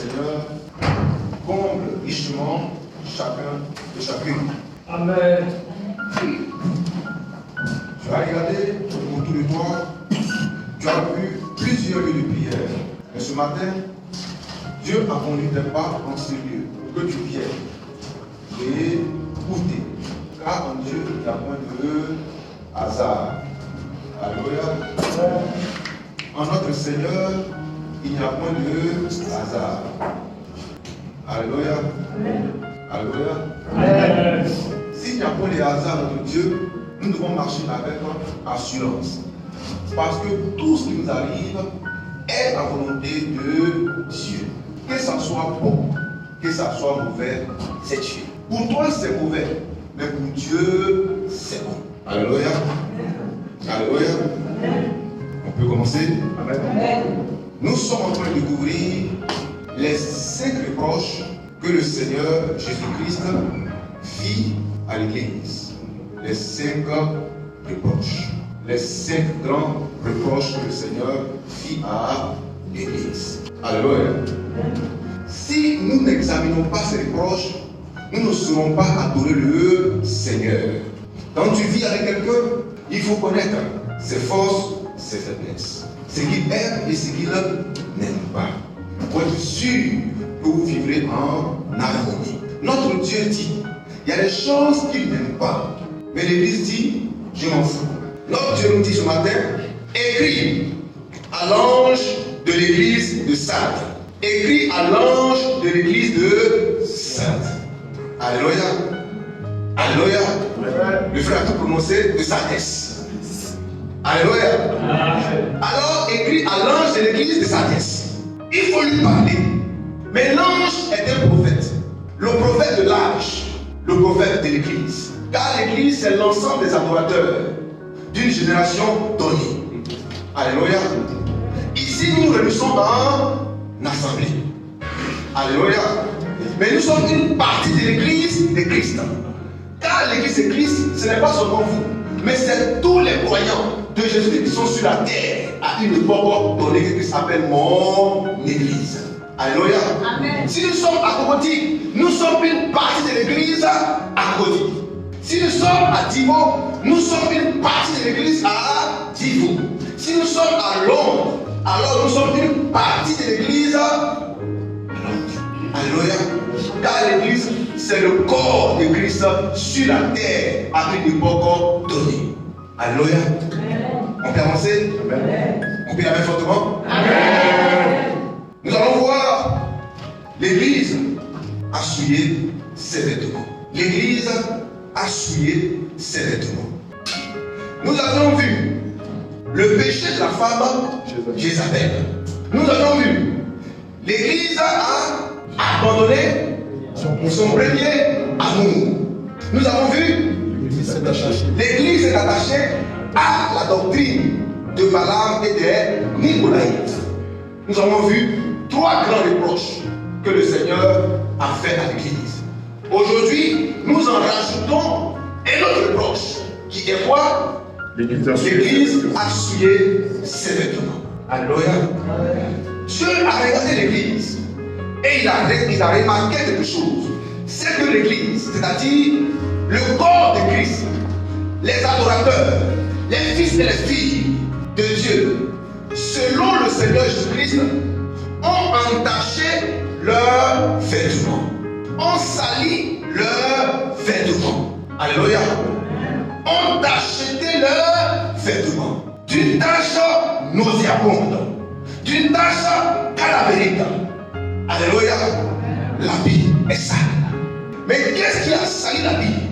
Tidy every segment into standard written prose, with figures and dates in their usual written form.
Seigneur comble richement chacun et chacune. Amen. Tu as regardé autour de toi, tu as vu plusieurs lieux de prière. Mais ce matin, Dieu a conduit tes pas en ce lieu pour que tu viennes et goûter. Car en Dieu, il n'y a point de hasard. Alléluia. En notre Seigneur, il n'y a point de hasard. Alléluia. Alléluia. S'il n'y a point de hasard de Dieu, nous devons marcher avec assurance. Parce que tout ce qui nous arrive est la volonté de Dieu. Que ça soit bon, que ça soit mauvais, c'est Dieu. Pour toi, c'est mauvais, mais pour Dieu, c'est bon. Alléluia. Alléluia. On peut commencer. Amen. Nous sommes en train de découvrir les 5 reproches que le Seigneur Jésus-Christ fit à l'Église. Les 5 reproches. Les 5 grands reproches que le Seigneur fit à l'Église. Alléluia. Si nous n'examinons pas ces reproches, nous ne saurons pas adorer le Seigneur. Quand tu vis avec quelqu'un, il faut connaître ses forces, ses faiblesses, ce qu'il aime et ce qu'il n'aime pas, pour être sûr que vous vivrez en harmonie. Notre Dieu dit, il y a des choses qu'il n'aime pas, mais l'Église dit, je m'en fous. Notre Dieu nous dit ce matin, écris à l'ange de l'Église de Sardes. Écris à l'ange de l'Église de Sardes. Alléluia. Alléluia. Le frère a tout prononcé de Sardes. Alléluia. Alors, écrit à l'ange de l'église de Sardes. Il faut lui parler. Mais l'ange est un prophète. Le prophète de l'âge. Le prophète de l'église. Car l'église, c'est l'ensemble des adorateurs d'une génération donnée. Alléluia. Ici, nous nous réunissons en assemblée. Alléluia. Mais nous sommes une partie de l'église de Christ. Car l'église de Christ, ce n'est pas seulement vous, mais c'est tous les croyants de Jésus qui sont sur la terre à une époque donnée qui s'appelle mon église. Alléluia. Amen. Si nous sommes à Cocody, nous sommes une partie de l'église à Cocody. Si nous sommes à Divo, nous sommes une partie de l'église à Divo. Si nous sommes à Londres, alors nous sommes une partie de l'église à Londres. Alléluia. Car l'église, c'est le corps de Christ sur la terre à une époque donnée. Alléluia. On peut avancer? Amen. On peut y aller fortement? Amen. Nous allons voir l'église a souillé ses vêtements. L'église a souillé ses vêtements. Nous avons vu le péché de la femme Jézabel. Nous avons vu l'église a abandonné son premier amour. Nous avons vu l'église est attachée à la doctrine de Balaam et des Nicolaïtes. Nous avons vu 3 grands reproches que le Seigneur a fait à l'église. Aujourd'hui, nous en rajoutons un autre reproche qui est quoi? L'église a souillé ses vêtements. Alléluia. Dieu a regardé l'église et il a remarqué quelque chose. C'est que l'église, c'est-à-dire le corps de Christ, les adorateurs, les fils et les filles de Dieu, selon le Seigneur Jésus-Christ, ont entaché leurs vêtements, ont sali leurs vêtements. Alléluia. Ont tacheté leurs vêtements d'une tache nauséabonde, d'une tache cadavérique. Alléluia. L'habit est sale. Mais qu'est-ce qui a sali l'habit?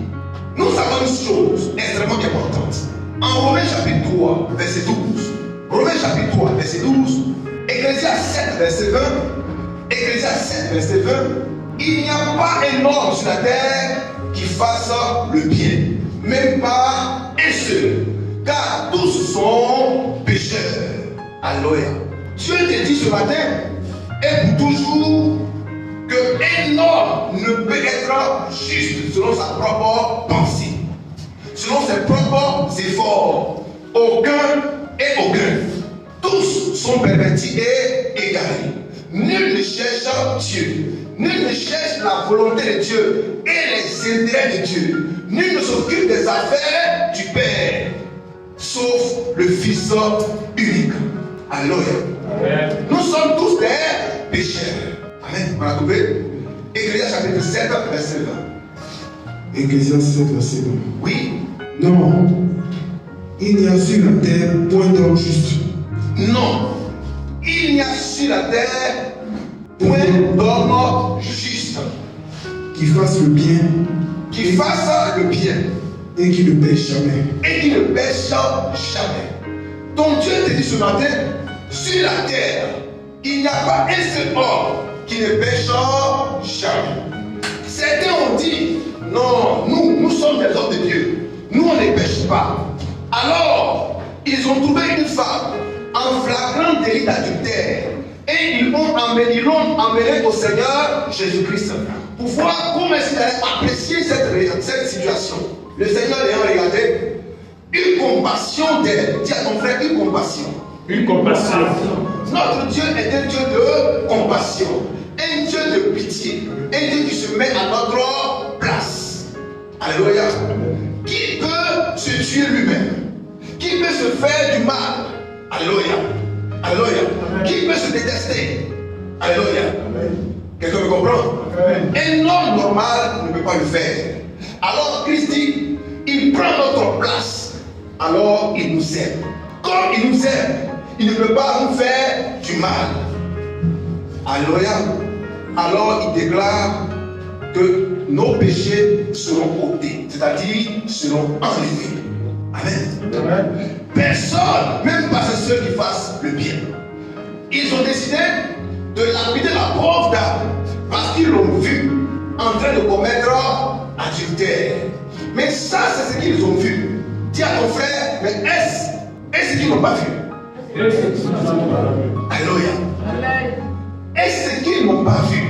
Nous avons une chose extrêmement importante. En Romains chapitre 3, verset 12. Romains chapitre 3, verset 12. Ecclésias 7, verset 20. Ecclésias 7, verset 20. Il n'y a pas un homme sur la terre qui fasse le bien. Même pas un seul. Car tous sont pécheurs. Alléluia. Dieu te dit ce matin, et pour toujours, qu'un homme ne peut être juste selon sa propre pensée, selon ses propres efforts. Aucun et aucun. Tous sont pervertis et égarés. Nul ne cherche Dieu. Nul ne cherche la volonté de Dieu et les intérêts de Dieu. Nul ne s'occupe des affaires du Père, sauf le Fils unique. Alléluia. Nous sommes tous des pécheurs. Amen. On a trouvé Ecclésiaste chapitre 7, verset 20. Ecclésiaste 7, verset 20. Oui. Non, il n'y a sur la terre point d'homme juste. Non, il n'y a sur la terre point d'homme juste qui fasse le bien le bien et qui ne pêche jamais. et qui ne pêche jamais. Donc Dieu te dit ce matin, sur la terre, il n'y a pas un seul homme qui ne pêche jamais. Certains ont dit, non, nous sommes des hommes de Dieu. Nous, on ne pêche pas. Alors, ils ont trouvé une femme en flagrant délit d'adultère. Et ils l'ont emmené au Seigneur Jésus-Christ pour voir comment est-ce qu'il allait apprécier cette situation. Le Seigneur l'ayant regardé, une compassion d'elle. Dis à ton frère, une compassion. Une compassion. Notre Dieu est un Dieu de compassion, un Dieu de pitié, un Dieu qui se met à notre place. Alléluia. Qui peut se tuer lui-même? Qui peut se faire du mal? Alléluia. Alléluia. Qui peut se détester? Alléluia. Quelqu'un me comprend? Un homme normal ne peut pas le faire. Alors Christ dit, il prend notre place. Alors il nous aime. Comme il nous aime, il ne peut pas nous faire du mal. Alléluia. Alors il déclare que nos péchés seront ôtés, c'est-à-dire seront enlevés. Amen. Personne, même pas ceux qui fassent le bien. Ils ont décidé de lapider la pauvre dame parce qu'ils l'ont vue en train de commettre adultère. Mais ça, c'est ce qu'ils ont vu. Dis à ton frère, mais est-ce qu'ils n'ont pas vu? Alléluia. Est-ce qu'ils n'ont pas vu?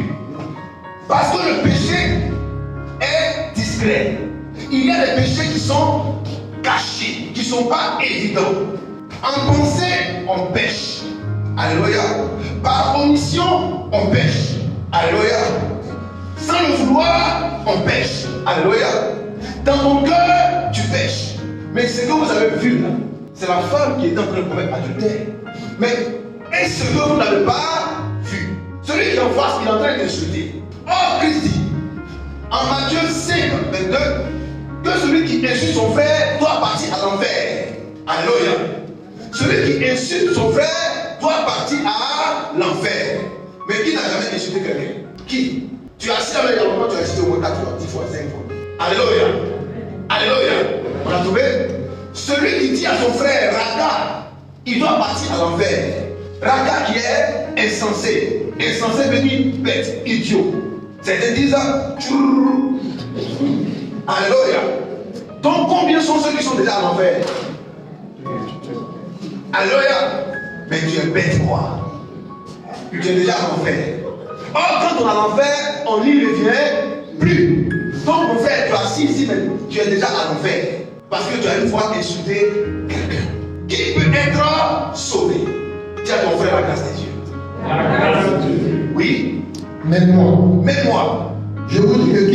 Parce que le péché est discret. Il y a des péchés qui sont cachés, qui ne sont pas évidents. En pensée, on pêche. Alléluia. Par omission, on pêche. Alléluia. Sans le vouloir, on pêche. Alléluia. Dans ton cœur, tu pêches. Mais ce que vous avez vu là, c'est la femme qui est en train de commettre adultère. Mais est-ce que vous n'avez pas vu? Celui qui est en face, il est en train d'insulter. Or, Christ dit, en Matthieu 5, 22, que celui qui insulte son frère doit partir à l'enfer. Alléluia. Celui qui insulte son frère doit partir à l'enfer. Mais qui n'a jamais insulté quelqu'un? Qui? Tu as assis avec la tu as insulté au moins 4 fois, 10 fois, 5 fois. Alléluia. Alléluia. On a trouvé? Celui qui dit à son frère, Raga, il doit partir à l'enfer. Raga qui est insensé. Insensé veut dire bête, idiot. Certains disent, alléluia. Donc combien sont ceux qui sont déjà à l'enfer? Alléluia. Mais tu es bête quoi? Tu es déjà à l'enfer. Or quand on est à l'enfer, on n'y revient plus. Donc mon frère, tu es assis ici, mais tu es déjà à l'enfer. Parce que tu as une fois insulté quelqu'un. Qui peut être sauvé? Dis à ton frère la grâce de Dieu. La grâce de Dieu. Oui. Même moi, Je vous dis que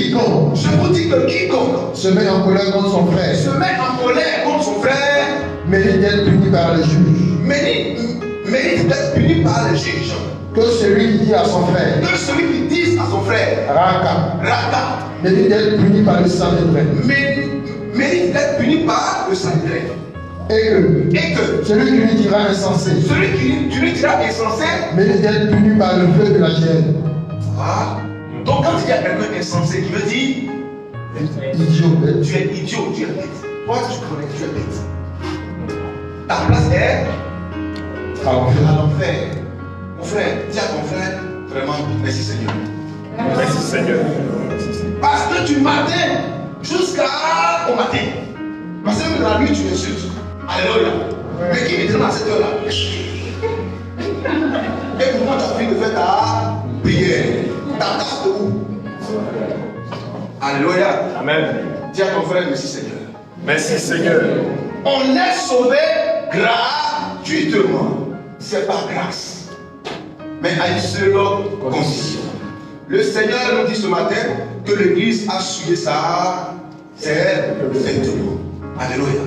quiconque se met en colère contre son frère se met en colère contre son frère mérite d'être puni par le juge. mérite d'être puni par le juge. Que celui qui dit à son frère, Que celui qui dit à son frère, Raka, mérite d'être puni par le Sanhédrin. Mérite d'être puni par le Sanhédrin. Et que celui qui lui dira insensé, mérite d'être puni par le feu de la chaîne. Ah. Donc quand il y a quelqu'un insensé qui veut dire Idiot, bête. tu es idiot, tu es bête. Toi tu connais, tu es bête. Ta place est à l'enfer. Mon frère, dis à ton frère, vraiment, merci Seigneur. Merci Seigneur. Parce que du matin jusqu'au matin. Parce que même dans la nuit tu insultes. Alléluia. Mais qui me demande à cette heure-là? Et pourquoi tu as fini de faire ta prière? Ta tasse de où? Alléluia. Amen. Dis à ton frère, merci Seigneur. Merci Seigneur. On est sauvé gratuitement. C'est par grâce. mais à une seule condition. Le Seigneur nous dit ce matin que l'Église a souillé ses vêtements. Alléluia.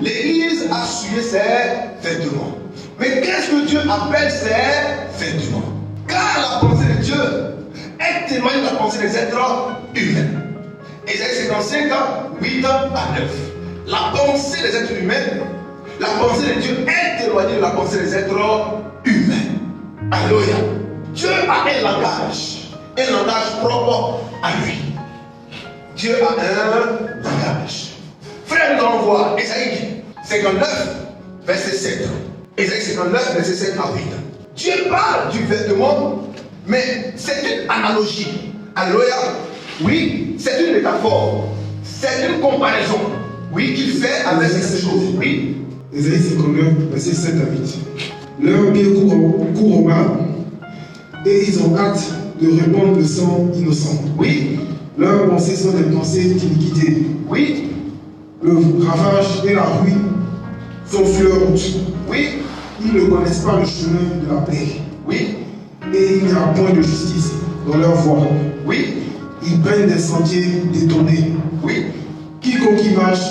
L'Église a souillé ses vêtements. Mais qu'est-ce que Dieu appelle ses vêtements? Car la pensée de Dieu est éloignée de la pensée des êtres humains. Ésaïe 55, 8 à 9. La pensée des êtres humains, la pensée de Dieu est éloignée de la pensée des êtres humains. Alléluia. Dieu a un langage propre à lui. Dieu a un langage. Frère, nous allons voir Ésaïe 59, verset 7. Ésaïe 59, verset 7 à 8. Dieu parle du vêtement, mais c'est une analogie. Alléluia. Oui, c'est une métaphore. C'est une comparaison. Oui, qu'il fait avec cette chose. Oui. Ésaïe 59, verset 7 à 8. Leurs pieds courent au mal, et ils ont hâte de répandre le sang innocent. Oui. Leurs pensées sont des pensées d'iniquité. Oui. Le ravage et la ruine sont sur leur route. Oui. Ils ne connaissent pas le chemin de la paix. Oui. Et il n'y a point de justice dans leur voie. Oui. Ils prennent des sentiers détournés. Oui. Quiconque y marche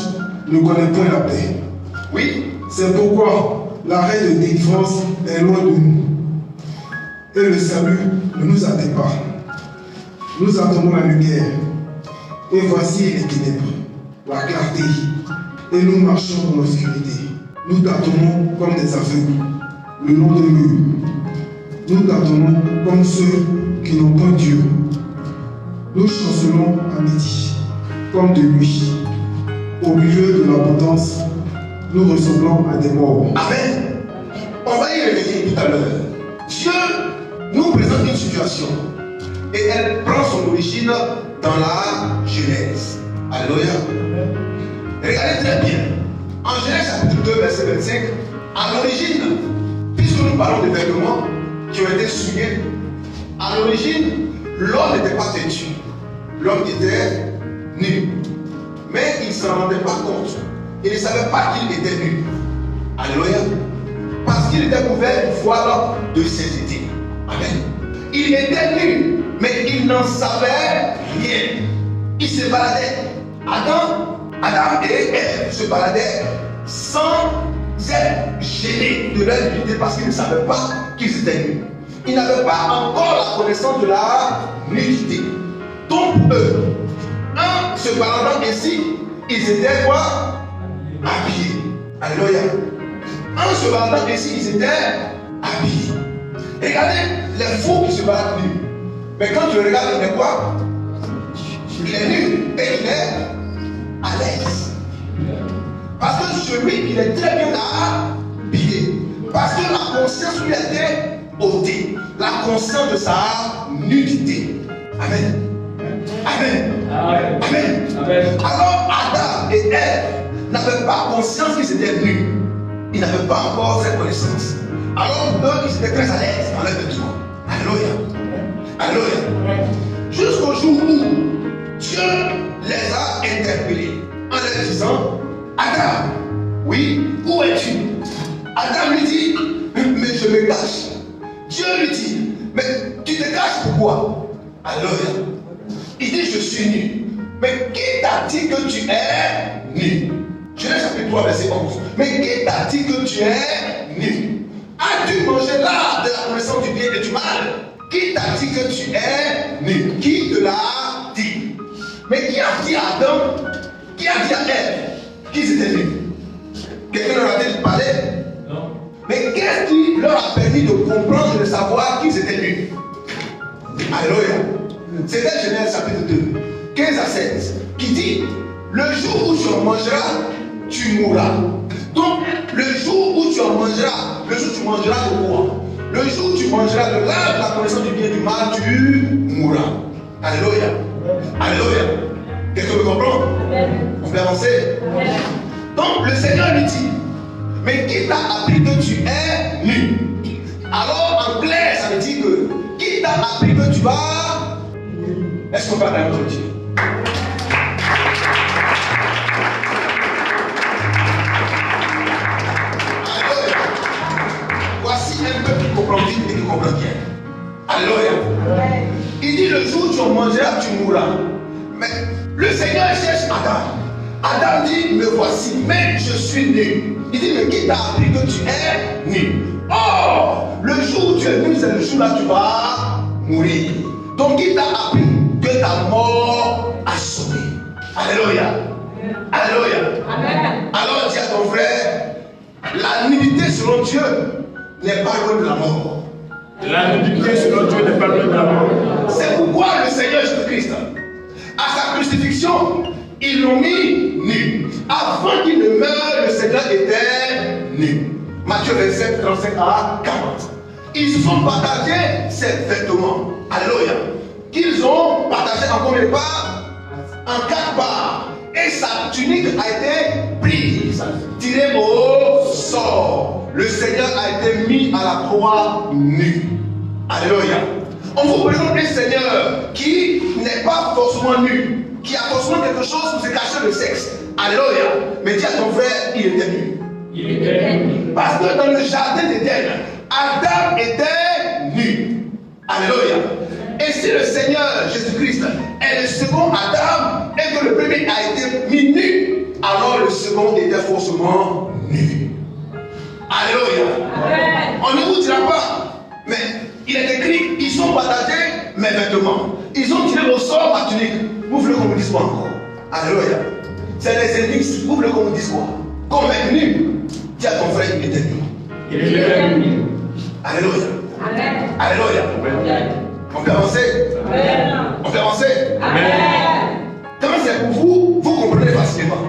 ne connaît point la paix. Oui. C'est pourquoi l'arrêt de délivrance est loin de nous. Et le salut ne nous attend pas. Nous attendons la lumière. Et voici les ténèbres, la clarté. Et nous marchons dans l'obscurité. Nous tâtonnons comme des aveugles, le long des murs. Nous tâtonnons comme ceux qui n'ont point Dieu. Nous chancelons à midi, comme de nuit. Au milieu de l'abondance, nous ressemblons à des morts. Amen. On va y revenir tout à l'heure. Dieu nous présente une situation et elle prend son origine dans la Genèse. Alléluia. Regardez très bien. En Genèse chapitre 2, verset 25, à l'origine, puisque nous parlons des vêtements qui ont été souillés, à l'origine, l'homme n'était pas têtu. L'homme était nu. Mais il ne s'en rendait pas compte. Il ne savait pas qu'il était nu. Alléluia. Parce qu'il était couvert d'une voile de sainteté. Amen. Il était nu, mais il n'en savait rien. Il se baladait. Adam et Ève se baladaient sans être gênés de leur nudité parce qu'ils ne savaient pas qu'ils étaient nus. Ils n'avaient pas encore la connaissance de la nudité. Donc eux, en se baladant ainsi, ils étaient quoi? Habillés. Alléluia. En se baladant ainsi, ils étaient habillés. Regardez les fous qui se baladent nus. Mais quand tu regardes, il est quoi? Il est nu et il est à l'aise. Parce que celui, il est très bien habillé. Parce que la conscience lui a été ôtée. La conscience de sa nudité. Amen. Amen. Amen. Amen. Amen. Alors Adam et Ève n'avaient pas conscience qu'ils étaient nus. Ils n'avaient pas encore cette connaissance. Alors eux, ils étaient très à l'aise dans leur vêtement. Alléluia. Alléluia. Jusqu'au jour où Dieu les a interpellés en leur disant: Adam, oui, où es-tu? Adam lui dit: mais je me cache. Dieu lui dit: mais tu te caches pourquoi? Alléluia. Il dit: je suis nu. Mais qui t'a dit que tu es nu? Genèse chapitre 3, verset 11. Mais qui t'a dit que tu es nu? As-tu mangé l'arbre de la connaissance du bien et du mal? Qui t'a dit que tu es nu? Qui te l'a dit? Mais qui a dit à Adam? Qui a dit à Ève qu'ils étaient nus? Quelqu'un leur a-t-il parlé? Non. Mais qu'est-ce qui leur a permis de comprendre et de savoir qu'ils étaient nus? Alléluia. C'était Genèse chapitre 2, 15 à 16, qui dit: le jour où tu en mangeras, tu mourras. Donc, le jour où tu en mangeras, le jour où tu mangeras de quoi? Le jour où tu mangeras de l'arbre de la connaissance du bien et du mal, tu mourras. Alléluia. Alléluia. Quelqu'un me comprend? On peut avancer? Donc, le Seigneur lui dit: mais qui t'a appris que tu es nu? Alors, en clair, ça veut dire que qui t'a appris que tu vas? Est-ce qu'on va dans notre Dieu? Voici un peuple qui comprend vite et qui comprend bien. Alléluia. Il dit le jour où tu en mangeras, tu mourras. Mais le Seigneur cherche Adam. Adam dit, me voici, mais je suis nu. Il dit, mais qui t'a appris que tu es nu? Or, le jour où tu es nu, c'est le jour là où tu vas mourir. Donc, qui t'a appris que ta mort a sonné? Alléluia. Alléluia. Amen. Alors, dis à ton frère, la nudité selon Dieu n'est pas loin de la mort. La nudité selon Dieu n'est pas loin de la mort. C'est pourquoi le Seigneur Jésus-Christ, à sa crucifixion, ils l'ont mis nu. Avant qu'il ne meure, le Seigneur était nu. Matthieu 27, 35 à 40. Ils se sont partagés ses vêtements. Alléluia. Qu'ils ont partagé en combien de parts? En 4 parts. Et sa tunique a été prise, tirée au sort. Le Seigneur a été mis à la croix nu. Alléluia. On vous présente un Seigneur qui n'est pas forcément nu, qui a forcément quelque chose pour se cacher le sexe. Alléluia. Mais dis à ton frère, il était nu. Il était nu. Parce que dans le jardin d'Éden, Adam était nu. Alléluia. Et si le Seigneur Jésus-Christ est le second Adam et que le premier a été mis nu, alors le second était forcément nu. Alléluia. Amen. On ne vous dira pas, mais il est écrit, ils sont partagés mes vêtements. Ils ont tiré au sort ma tunique. Vous voulez qu'on vous dise quoi encore? Alléluia. C'est les églises. Vous voulez qu'on vous dise quoi? Comme est nu. Dis à ton frère, il était nu. Il était nu. Alléluia. Amen. Alléluia. Amen. On peut avancer? Amen. On peut avancer? Amen. Quand c'est pour vous, vous comprenez facilement.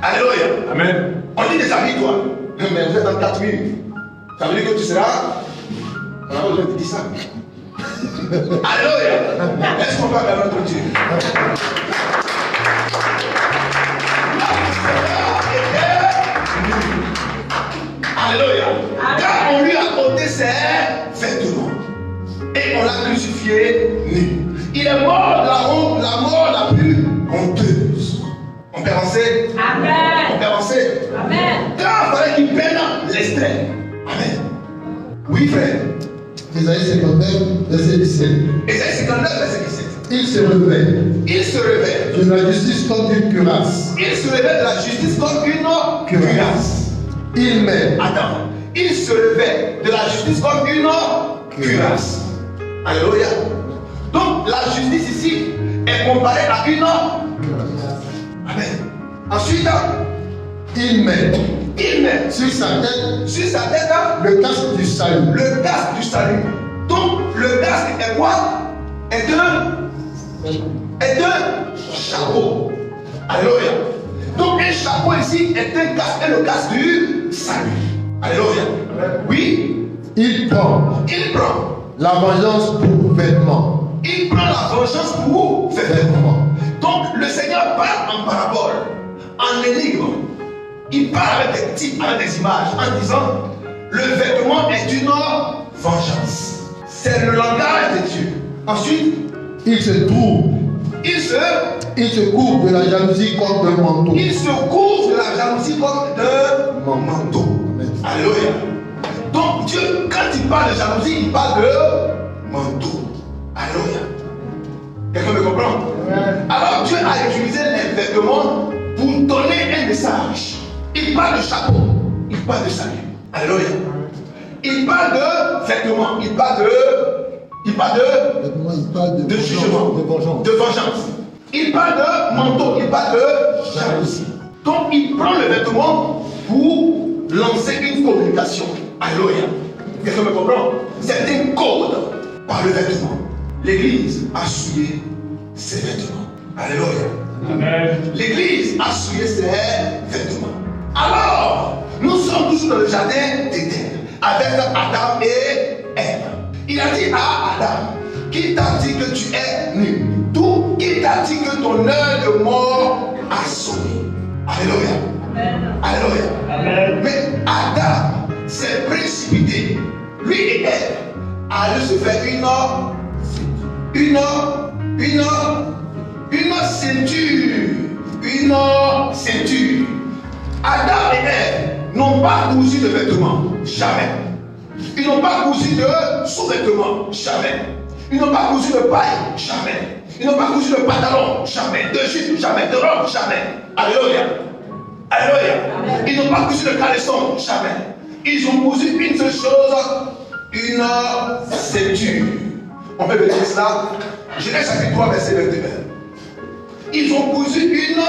Alléluia. Amen. On dit déshabille-toi. Mais vous êtes dans 4 minutes. Ça veut dire que tu seras. Alors, je te dis ça. Alléluia. Est-ce qu'on peut acclamer notre Dieu? Alléluia. Quand on lui a ôté ses vêtements et on l'a crucifié nu, il est mort de la mort la plus honteuse. On peut avancer? Amen. On peut avancer? Amen. Quand il fallait qu'il peine l'extrême. Amen. Oui, frère. Ésaïe 59, verset 17. Ésaïe 59, verset 17. Il se révèle. Il se révèle. De la justice comme une cuirasse. Il se révèle de la justice comme une cuirasse. Il met. Attends. Il se révèle de la justice comme une cuirasse. Alléluia. Donc la justice ici est comparée à une cuirasse. Amen. Ensuite, il met sur sa tête le casque du salut. Le casque du salut. Donc le casque est quoi? Est un chapeau. Alléluia. Donc un chapeau ici est un casque, est le casque du salut. Alléluia. Oui. Il prend la vengeance pour vêtements. Il prend la vengeance pour vêtements. Donc le Seigneur parle en parabole, en énigme. Il parle avec des types, avec des images, en disant le vêtement est une vengeance. C'est le langage de Dieu. Ensuite, il se couvre de la jalousie comme d'un manteau. Il se couvre de la jalousie comme d'un manteau. Alléluia. Donc Dieu, quand il parle de jalousie, il parle de manteau. Alléluia. Quelqu'un me comprend? Alors Dieu a utilisé les vêtements pour donner un message. Il parle de chapeau, il parle de salut. Alléluia. Il parle de vêtements, il parle de jugement, de vengeance. Il parle de manteau, il parle de jalousie. Donc il prend le vêtement pour lancer une communication. Alléluia. Quelqu'un me comprend? C'est un code par le vêtement. L'église a souillé ses vêtements. Alléluia. Amen. L'église a souillé ses vêtements. Alors, nous sommes toujours dans le jardin d'Éden avec Adam et Ève. Il a dit à Adam, qui t'a dit que tu es nu? Tout qui t'a dit que ton heure de mort a sonné? Alléluia. Amen. Alléluia. Amen. Mais Adam s'est précipité. Lui et Ève allaient se faire une ceinture. Adam et Ève n'ont pas cousu de vêtements. Jamais. Ils n'ont pas cousu de sous-vêtements, jamais. Ils n'ont pas cousu de paille, jamais. Ils n'ont pas cousu de pantalon, jamais. De jupe, jamais. De robe, jamais. Alléluia. Alléluia. Ils n'ont pas cousu de caleçon, jamais. Ils ont cousu une seule chose, une ceinture. On peut vérifier cela. Genèse chapitre 3, verset 21. Ils ont cousu une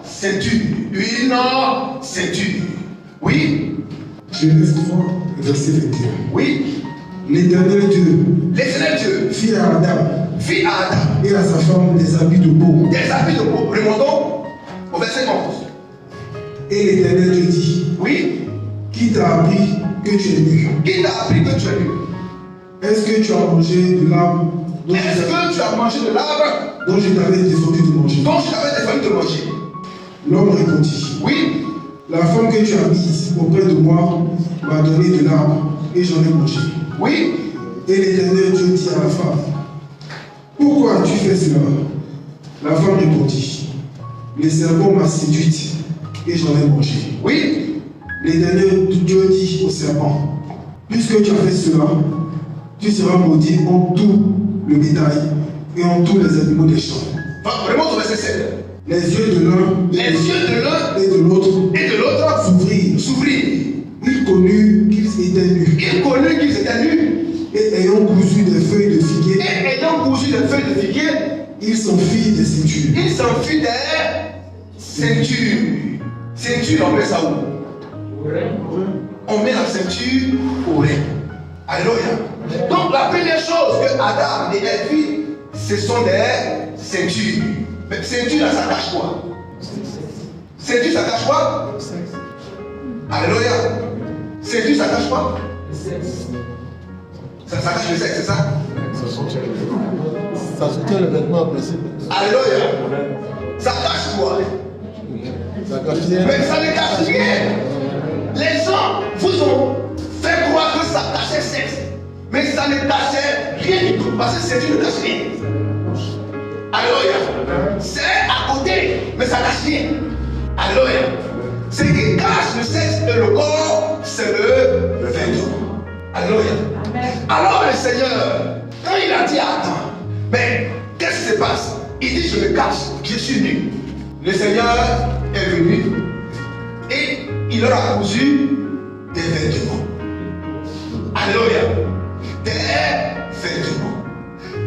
ceinture. Une ceinture. Oui. Genèse 3, verset 21. Oui. L'Éternel Dieu L'éternel Dieu fit à Adam fit à Adam et à sa femme des habits de peau. des habits de peau. Remontons au verset 11. Et l'Éternel Dieu dit, Oui. qui t'a appris que tu es nu? Qui t'a appris que tu es nu? Est-ce que tu as mangé de l'arbre dont Est-ce que tu as mangé de l'arbre dont je t'avais défendu de manger? dont je t'avais défendu de manger? L'homme répondit, Oui. la femme que tu as mise auprès de moi m'a donné de l'arbre et j'en ai mangé. Oui. Et l'Éternel Dieu dit à la femme, pourquoi as-tu fait cela? La femme répondit, le serpent m'a séduite et j'en ai mangé. Oui. L'Éternel Dieu dit au serpent, puisque tu as fait cela, tu seras maudit en tout le bétail et en tous les animaux des champs. Remonte au verset 7. Les yeux de l'un Les yeux de l'un et de l'autre et de l'autre s'ouvrirent. s'ouvrirent. Il connut qu'ils étaient nus. Il connut qu'ils étaient nus Et ayant cousu des feuilles de figuier, et ayant cousu des feuilles de figuier, il s'enfuit des ceintures. il s'enfuit des ceintures. Ceinture, on met ça où? On met la ceinture au rein. Alléluia. Donc la première chose que Adam et Ève firent, ce sont des ceintures. Mais ceinture là, ça cache quoi? Ceinture, ça cache quoi? Alléluia. Ceinture, ça cache quoi? Ça cache le sexe, c'est ça? Ça soutient le vêtement en principe. Alléluia. Ça cache quoi? Ça cache rien. Mais ça ne cache rien. Les gens vous ont fait croire que ça cachait le sexe. Mais ça ne cachait rien du tout. Parce que ceinture ne cache rien. Alléluia. C'est à côté, mais ça cache rien. Alléluia. Ce qui cache le sexe et le corps, c'est le vêtement. Alléluia. Alors le Seigneur, quand il a dit à Adam, mais qu'est-ce qui se passe? Il dit, je me cache, je suis nu. Le Seigneur est venu et il leur a cousu des vêtements. Alléluia. Des vêtements.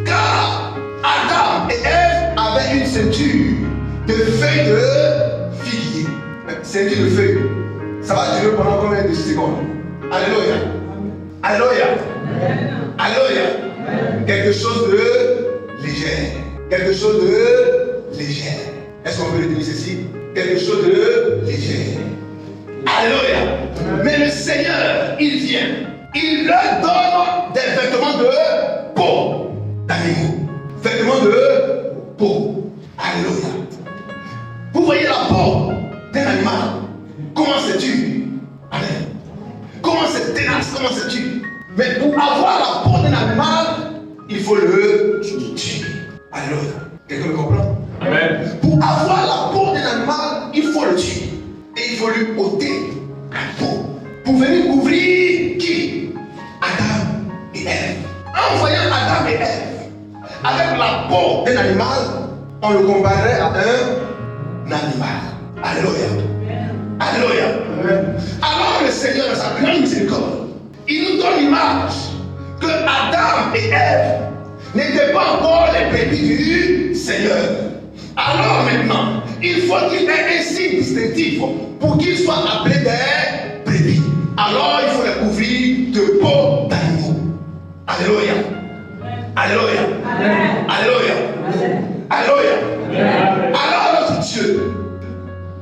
Car Adam et Ève avaient une ceinture de feuilles de figuier. Ceinture de feuilles. Ça va durer pendant combien de secondes? Alléluia. Alléluia. Alléluia. Quelque chose de léger. Quelque chose de léger. Est-ce qu'on peut le dire ceci? Quelque chose de léger. Alléluia. Mais le Seigneur, il vient. Il leur donne des vêtements de peau d'animaux. Vêtements de peau. Alléluia. Vous voyez la peau d'un animal. Comment c'est-tu? Amen. Comment c'est ténace? Comment c'est-tu? Mais pour avoir la peau d'un animal, il faut le tuer. Alléluia. Quelqu'un me comprend? Amen. Pour avoir la peau d'un animal, il faut le tuer. Et il faut lui ôter la peau. Pour venir couvrir qui? Adam et Ève. En voyant Adam et Ève avec la peau d'un animal, on le comparerait à un animal. Alléluia. Alléluia. Alors le Seigneur, dans sa grande miséricorde, il nous donne l'image que Adam et Ève n'étaient pas encore les brebis du Seigneur. Alors maintenant, il faut qu'il ait un signe distinctif pour qu'ils soient appelés des brebis. Alors il faut les couvrir de peau d'animaux. Alléluia. Alléluia. Alléluia. Alléluia. Alors notre Dieu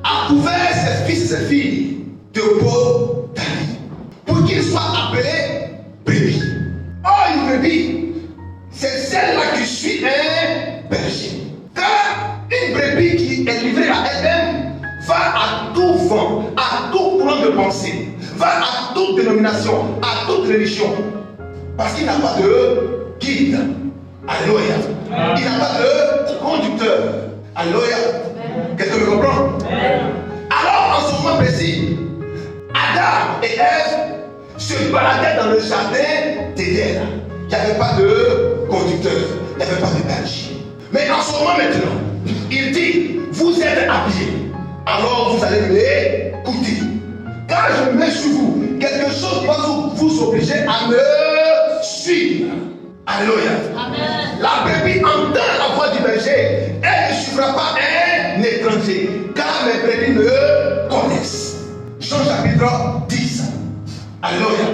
a couvert ses fils et ses filles de peau d'animaux pour qu'ils soient appelés brebis. Or une brebis, c'est celle-là qui suit un berger. Car une brebis qui est livrée à elle-même va à tout vent, à tout courant de pensée, va à toute dénomination, à toute religion. Parce qu'il n'a pas de guide. Alléluia. Il n'a pas de conducteur. Alléluia. Quelqu'un me comprend? Alors en ce moment précis, Adam et Ève se baladait dans le jardin d'Éden. Il n'y avait pas de conducteur, il n'y avait pas de berger. Mais en ce moment maintenant, il dit, vous êtes habillés, alors vous allez m'écouter. Car je mets sur vous quelque chose qui va vous obliger à me suivre. Alléluia. Amen. La brebis entend la voix du berger. Elle ne suivra pas un étranger, car mes brebis me connaissent. Jean chapitre 10. Alléluia.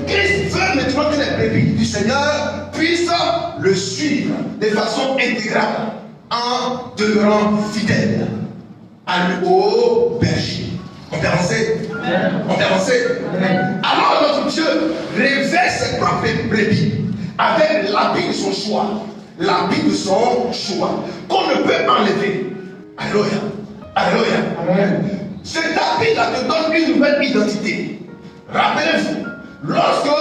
Christ veut maintenant que les brebis du Seigneur puissent le suivre de façon intégrale en demeurant fidèles au berger. On peut avancer? On peut avancer? Alors notre Dieu révèle ses propres brebis avec l'habit de son choix. L'habit de son choix qu'on ne peut enlever. Alléluia. Alléluia. Cet habit-là te donne une nouvelle identité. Rappelez-vous, lorsque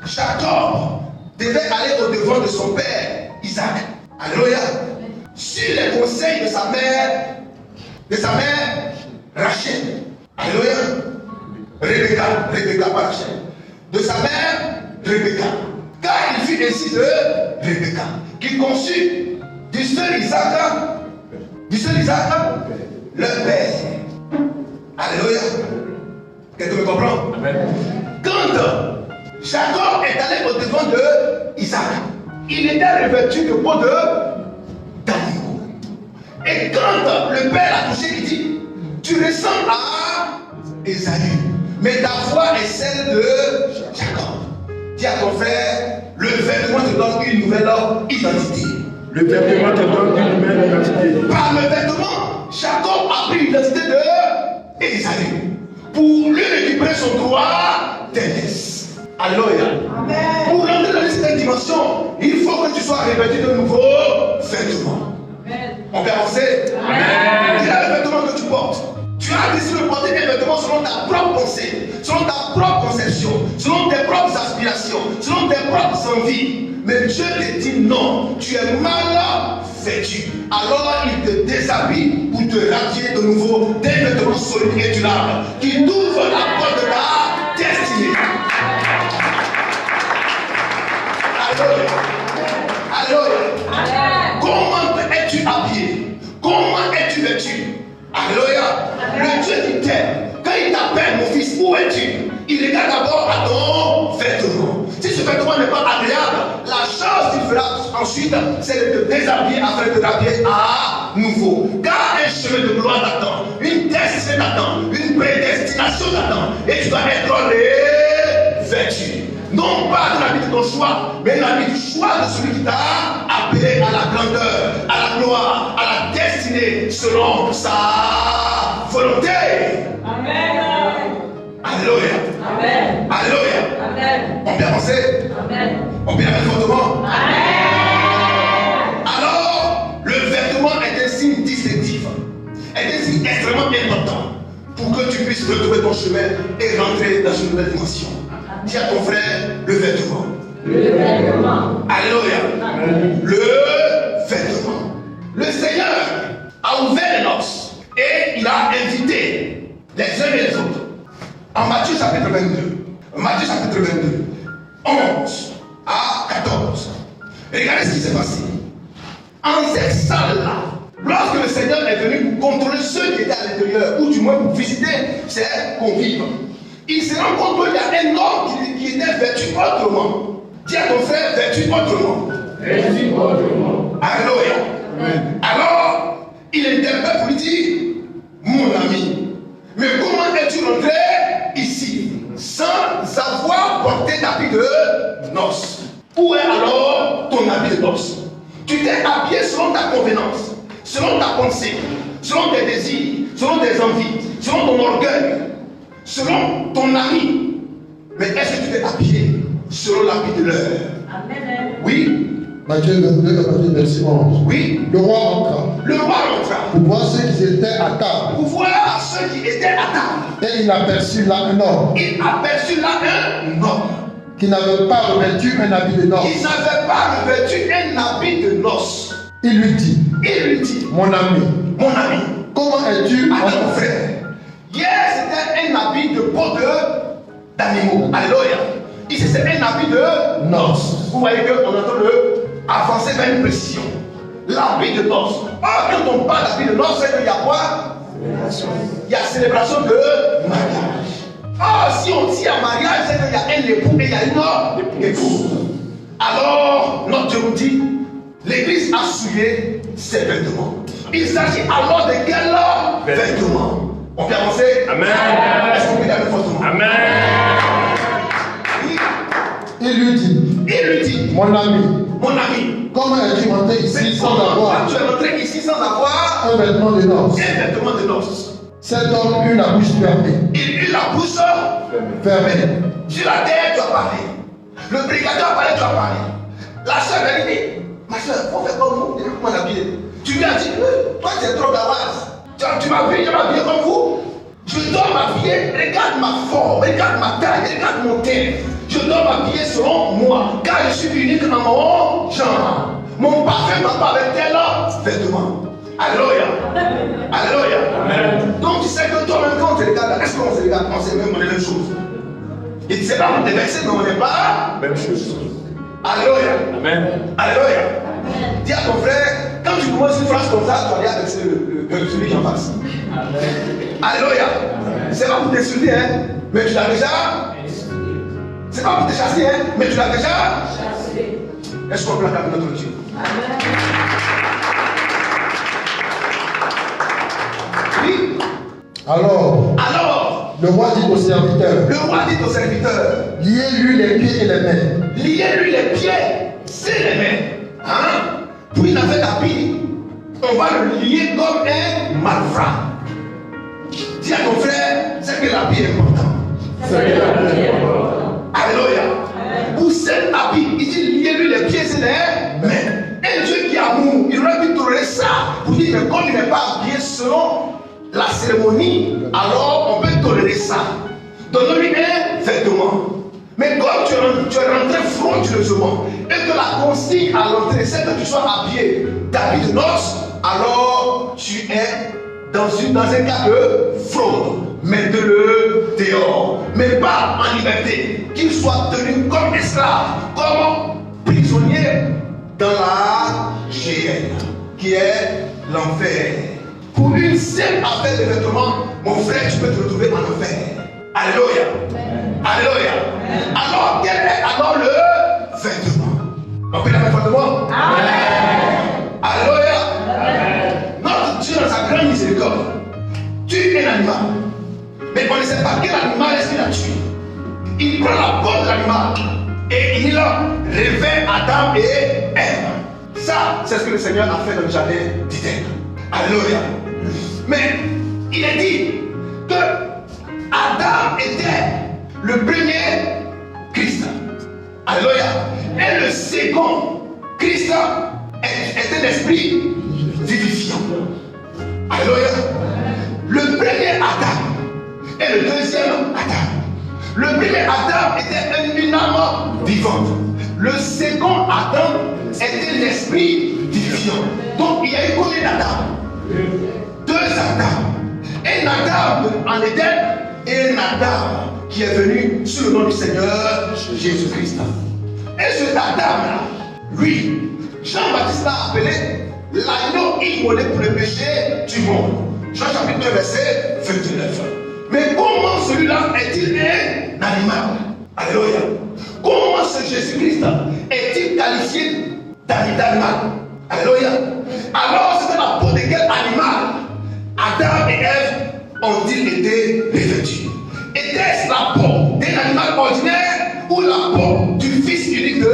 Jacob devait aller au-devant de son père Isaac, alléluia, sur les conseils de sa mère Rachel, alléluia, Rebecca pas Rachel, de sa mère Rebecca, car il fut ainsi de Rebecca, qui conçut du seul Isaac, le père. Alléluia. Quelqu'un me comprend? Amen. Quand Jacob est allé au devant de Isaac, il était revêtu de peau d'animaux. Et quand le père a touché, il dit, tu ressembles à Esaü, mais ta voix est celle de Jacob. Dis à ton frère, le vêtement te donne une nouvelle identité. Le vêtement te donne une nouvelle identité. Par le vêtement, Jacob a pris l'identité de Esaü pour lui récupérer son droit d'aînesse. Alléluia. Pour rentrer dans cette dimension, il faut que tu sois revêtu de nouveaux vêtements. On peut avancer? Quel est le vêtement que tu portes? Tu as décidé de porter un vêtement selon ta propre pensée, selon ta propre conception, selon tes propres aspirations, selon tes propres envies. Mais Dieu te dit non, tu es mal vêtu. Alors il te déshabille pour te rhabiller de nouveau des vêtements solides et durables qui t'ouvrent la porte de ta destinée. Alléluia. Alléluia. Comment es-tu habillé? Comment es-tu vêtu? Alléluia. Le Dieu qui t'aime, quand il t'appelle mon fils, où es-tu? Il regarde d'abord à ton vêtement. Si ce vêtement n'est pas agréable, la chose qu'il fera ensuite, c'est de te déshabiller afin de te rhabiller à nouveau. Car un chemin de gloire t'attend, une destinée t'attend, une prédestination t'attend, et tu dois être revêtu. Non pas de l'habit de ton choix, mais l'habit du choix de celui qui t'a appelé à la grandeur, à la gloire, à la destinée, selon sa volonté. Amen. Alléluia. Amen. Alléluia. Amen. On peut avancer? Amen. On peut avancer fortement? Amen. Alors, le vêtement est un signe distinctif, est un signe extrêmement important pour que tu puisses retrouver ton chemin et rentrer dans une nouvelle dimension. Dis à ton frère, le vêtement. Le vêtement. Alléluia. Amen. Le vêtement. Le Seigneur a ouvert les noces et il a invité les uns et les autres. En Matthieu chapitre 22, 11 à 14. Regardez ce qui s'est passé. En cette salle-là, lorsque le Seigneur est venu pour contrôler ceux qui étaient à l'intérieur, ou du moins pour visiter ses convives, il se rend compte qu'il y a un homme qui était vêtu autrement. Dis à ton frère, vêtu autrement. Vêtu autrement. Alléluia. Alors, il interpelle pour lui dire, mon ami, mais comment es-tu rentré ici sans avoir porté d'habit de noces? Où est alors ton habit de noces? Tu t'es habillé selon ta convenance, selon ta pensée, selon tes désirs, selon tes envies, selon ton orgueil, selon ton ami. Mais est-ce que tu t'es habillé selon l'habit de l'heure? Amen. Oui. Matthieu 22, verset 11. Oui. Le roi entra. Le roi entra. Pour voir ceux qui étaient à table. Pour voir ceux qui étaient à table. Et il aperçut là un homme. Il aperçut là un homme. Qui n'avait pas revêtu un habit de noces. Il n'avait pas revêtu un habit de noces. Il lui dit. Mon ami. Comment es-tu à ton frère? Hier c'était un habit de peau d'animaux. de noces. Vous voyez qu'on est en train de avancer vers une précision. L'habit de noces. Or, quand on parle d'habit de noces, c'est qu'il y a quoi? Il y a célébration de mariage. Or, si on dit à mariage, c'est qu'il y a un époux et il y a une épouse. Alors, notre Dieu nous dit, l'Église a souillé ses vêtements. Il s'agit alors de quel vêtements? On peut avancer? Amen. Est-ce qu'on peut dire fortement? Amen. Oui. Il lui dit, mon ami, comment es-tu rentré ici sans avoir Tu es rentré ici sans avoir un vêtement de noces? un vêtement de noces. Cet homme eut la bouche fermée. Il eut la bouche Fermée. sur la terre, tu as parlé. Le brigadier a parlé, tu as parlé. La soeur a dit, ma soeur, on fait comme vous, comment l'habiller? Tu lui as dit, toi tu es trop d'avance. Tu m'as vu, je m'habille comme vous. Je dois m'habiller, regarde ma forme, regarde ma taille, regarde mon teint. Je dois m'habiller selon moi, car je suis unique en mon genre. Mon parfum ne va pas avec tel vêtement. Alléluia. Alléluia. Amen. Donc tu sais que toi-même quand on te regarde, est-ce qu'on se regarde? On sait même la même chose. Il disait pas des versets, mais on n'est pas Même chose. Alléluia. Amen. Alléluia. Dis à ton frère, quand tu commences une phrase comme ça, tu vas aller avec celui qui en face. Alléluia. C'est pas pour t'insulter, hein, mais tu l'as déjà. C'est pas pour te chasser, hein, mais tu l'as déjà. Est-ce qu'on peut acclamer notre Dieu? Oui. Alors, le roi dit au serviteur, liez-lui les pieds et les mains. Liez-lui les pieds, c'est les mains. Hein? Pour il avait l'habit, on va le lier comme un malfrat. Dis à ton frère, c'est que l'habit est important. Alléluia. Pour cet habit, il dit liez-lui les pieds et les mains. Un Dieu qui a amour, il aurait pu tolérer ça pour dire que comme il n'est pas habillé selon la cérémonie, alors on peut tolérer ça. Donne-lui un vêtement. Mais comme tu es rentré frauduleusement et que la consigne à l'entrée, c'est que tu sois habillé d'habit de noces, alors tu es dans un cas de fraude. Mets-le dehors, mais pas en liberté. Qu'il soit tenu comme esclave, comme prisonnier dans la géhenne, qui est l'enfer. Pour une simple affaire de vêtements, mon frère, tu peux te retrouver en enfer. Alléluia. Alléluia. Alors, quel est alors le vêtement? On peut la mettre de moi? Alléluia. Notre Dieu, dans sa grande miséricorde, tue un animal. Mais on ne sait pas quel animal est-ce qu'il a tué. Il prend la peau de l'animal et il réveille Adam et Ève. Ça, c'est ce que le Seigneur a fait dans le jardin d'Éden. Alléluia. Mais il est dit que Adam était le premier Christ. Alléluia. Et le second Christ est un esprit vivifiant. Alléluia. Le premier Adam et le deuxième Adam. Le premier Adam était une âme vivante. Le second Adam était l'esprit vivifiant. Donc il y a eu combien d'Adam? Deux Adam. Un Adam en Éden et un Adam qui est venu sous le nom du Seigneur Jésus-Christ. Et cet Adam-là, lui, Jean-Baptiste l'a appelé l'agneau immolé pour le péché du monde. Jean chapitre 2, verset 29. Mais comment celui-là est-il un animal? Alléluia. Comment ce Jésus-Christ est-il qualifié d'animal? Alléluia. Alors c'était la peau de quel animal Adam et Ève ont-ils été revêtus? Était-ce la peau d'un animal ordinaire ou la peau du Fils unique de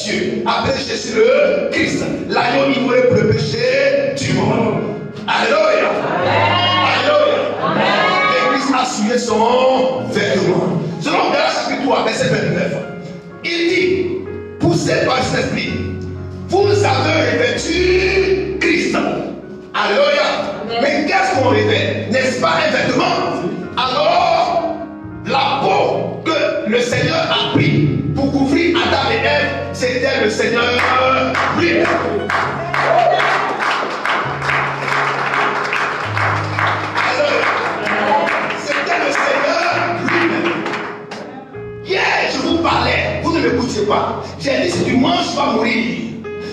Dieu, appelé Jésus le Christ, l'agneau immolé pour le péché du monde? Alléluia. Alléluia. L'Église a souillé son vêtement. Selon Galates chapitre 3, verset 29, il dit, poussé par cet esprit, vous avez revêtu Christ. Alléluia. Mais qu'est-ce qu'on revêt? N'est-ce pas un vêtement? Alors, la peau que le Seigneur a pris pour couvrir Adam et Ève, c'était le Seigneur lui-même. C'était le Seigneur lui-même. Hier, je vous parlais, vous ne ne m'écoutiez pas. J'ai dit, si tu manges, tu vas mourir.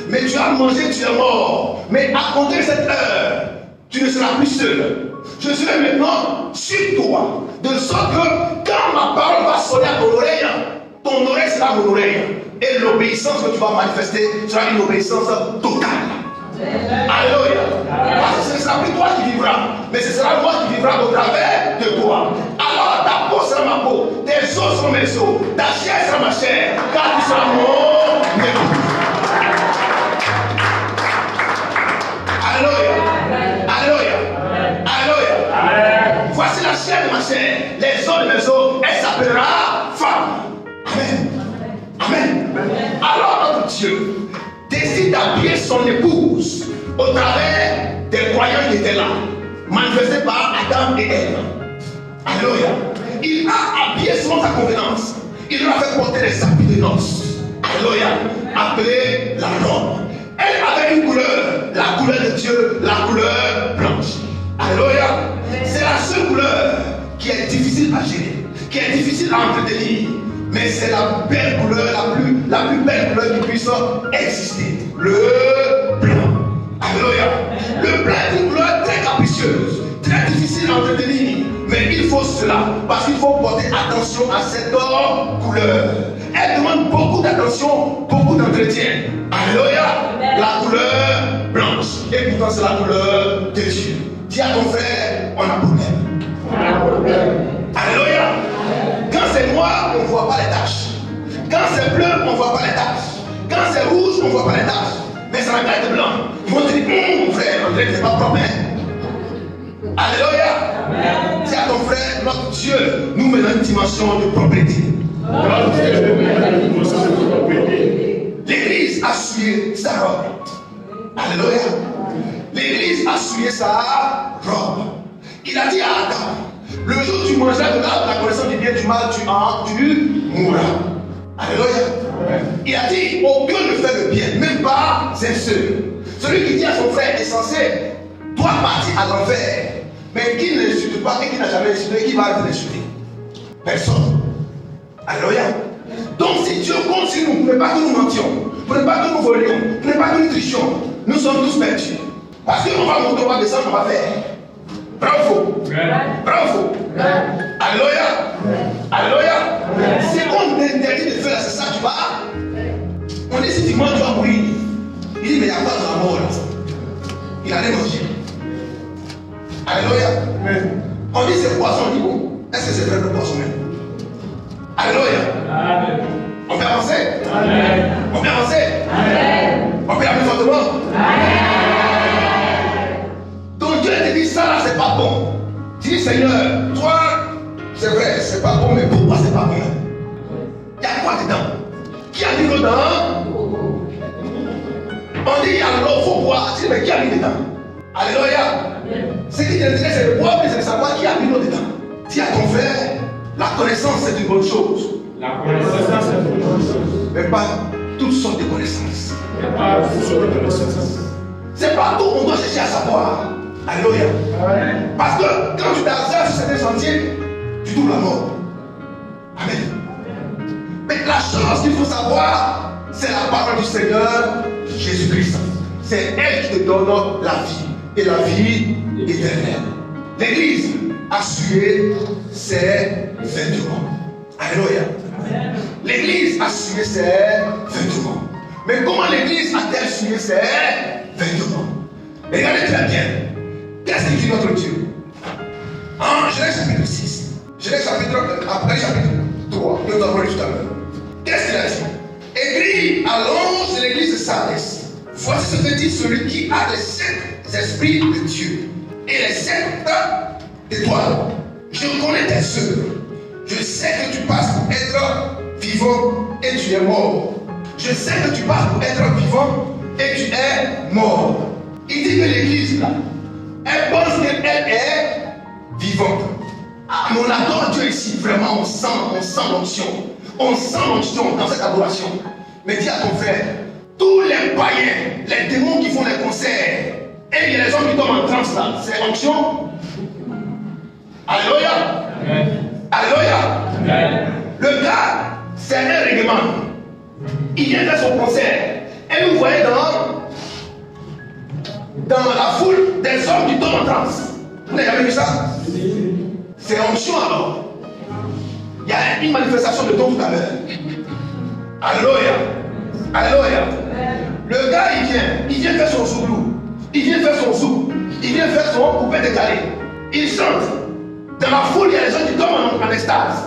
Mais tu as mangé, tu es mort. Mais à compter de cette heure, tu ne seras plus seul. Je serai maintenant sur toi. De sorte que quand ma parole va sonner à ton oreille sera mon oreille. Et l'obéissance que tu vas manifester sera une obéissance totale. Alléluia. Parce que ce ne sera plus toi qui vivras, mais ce sera moi qui vivra au travers de toi. Alors ta peau sera ma peau, tes os seront mes os, ta chair sera ma chair, car tu seras mon époux. Alléluia. Alléluia. Alléluia. Voici la chair de ma chair, les os de mes os, elle s'appellera femme. Amen. Amen. Alors notre Dieu décide d'habiller son épouse au travers des croyants qui étaient là, manifestés par Adam et Ève. Alléluia. Il a habillé selon sa convenance. Il lui a fait porter les habits de noces. Alléluia. Appelé la robe. Elle avait une couleur, la couleur de Dieu, la couleur blanche. Alléluia. C'est la seule couleur qui est difficile à gérer, qui est difficile à entretenir. Mais c'est la belle couleur, la plus belle couleur qui puisse exister. Le blanc. Alléluia. Le blanc est une couleur très capricieuse, très difficile à entretenir. Mais il faut cela, parce qu'il faut porter attention à cette couleur. Elle demande beaucoup d'attention, beaucoup d'entretien. Alléluia. La couleur blanche. Et pourtant c'est la couleur de Dieu. Dis à ton frère, on a problème. Alléluia. Quand c'est noir, on ne voit pas les taches. Quand c'est bleu, on ne voit pas les taches. Quand c'est rouge, on ne voit pas les taches. Mais ça va être blanc. Ils vont te dire, mon frère, André, c'est pas propre. Alléluia. Dis à ton frère, notre Dieu nous met dans une dimension de propriété. L'église a souillé sa robe. Alléluia. L'église a souillé sa robe. Il a dit à Adam, le jour où tu mangeras de l'arbre de la connaissance du bien et du mal, tu mourras. Alléluia. Il a dit, aucun ne fait le bien, même pas un seul. Celui qui dit à son frère est censé, doit partir à l'enfer. Mais qui ne l'insulte pas et qui n'a jamais insulté, qui va l'insulter? Personne. Alléluia. Donc si Dieu compte sur nous, pour ne pas que nous mentions, pour ne pas que nous volions, pour ne pas que nous trichions, nous sommes tous perdus. Parce qu'on va monter, on va descendre, on va faire. Bravo. Bravo. Alléluia. Alléluia. C'est qu'on interdit de faire, c'est ça, tu vas. On dit si tu manges, tu vas mourir. Il dit, mais il n'y a pas de la mort là. Il a rien mangé. Alléluia. On dit c'est poisson, on dit bon. Est-ce que c'est vrai le poisson même? Alléluia. On peut avancer. On peut avancer. On peut appeler fortement. Donc Dieu te dit ça là, c'est pas bon. Tu dis Seigneur, toi, c'est vrai, c'est pas bon, mais pourquoi c'est pas bon? Il y a quoi dedans? Qui a mis l'eau dedans? On dit il y a l'eau, il faut boire. Tu dis mais qui a mis dedans? Alléluia. Ce qui t'intéresse c'est de boire, mais c'est de savoir qui a mis l'eau dedans. Dis à ton frère, la connaissance c'est une bonne chose. La connaissance c'est une bonne chose. Mais pas toutes sortes de connaissances. Mais pas toutes sortes de connaissances. C'est pas tout qu'on doit chercher à savoir. Alléluia. Parce que quand tu t'assois sur certains sentiers, tu trouves la mort. Amen. Mais la chose qu'il faut savoir, c'est la parole du Seigneur Jésus-Christ. C'est elle qui te donne la vie. Et la vie éternelle. L'église a sué ses vêtements. Alléluia. L'église a sué ses vêtements. Mais comment l'église a-t-elle sué ses vêtements? Regardez très bien. Qu'est-ce qu'il dit notre Dieu? En Genèse chapitre 6, Genèse après chapitre 3, que nous avons lu tout à l'heure. Qu'est-ce qu'il a dit? Écrit à l'ange de l'église de Sardis. Voici ce que dit celui qui a les 7 esprits de Dieu et les 7 étoiles. Je connais tes œuvres. Je sais que tu passes pour être vivant et tu es mort. Je sais que tu passes pour être vivant et tu es mort. Il dit que l'église là, elle pense qu'elle est vivante. Ah, mais on adore Dieu ici, vraiment, on sent l'onction. On sent l'onction dans cette adoration. Mais dis à ton frère, tous les païens, les démons qui font les concerts, et il y a les gens qui tombent en transe là, c'est onction. Alléluia. Alléluia. Le gars, c'est un règlement. Il vient faire son concert. Et vous voyez dans la foule des hommes qui tombent en transe. Vous n'avez jamais vu ça? C'est onction alors. Il y a une manifestation de don tout à l'heure. Alléluia. Alléluia. Le gars, il vient faire son zouglou. Il vient faire son zouk. Il vient faire son coupé décalé. Il chante. Dans la foule, il y a des gens qui tombent en extase.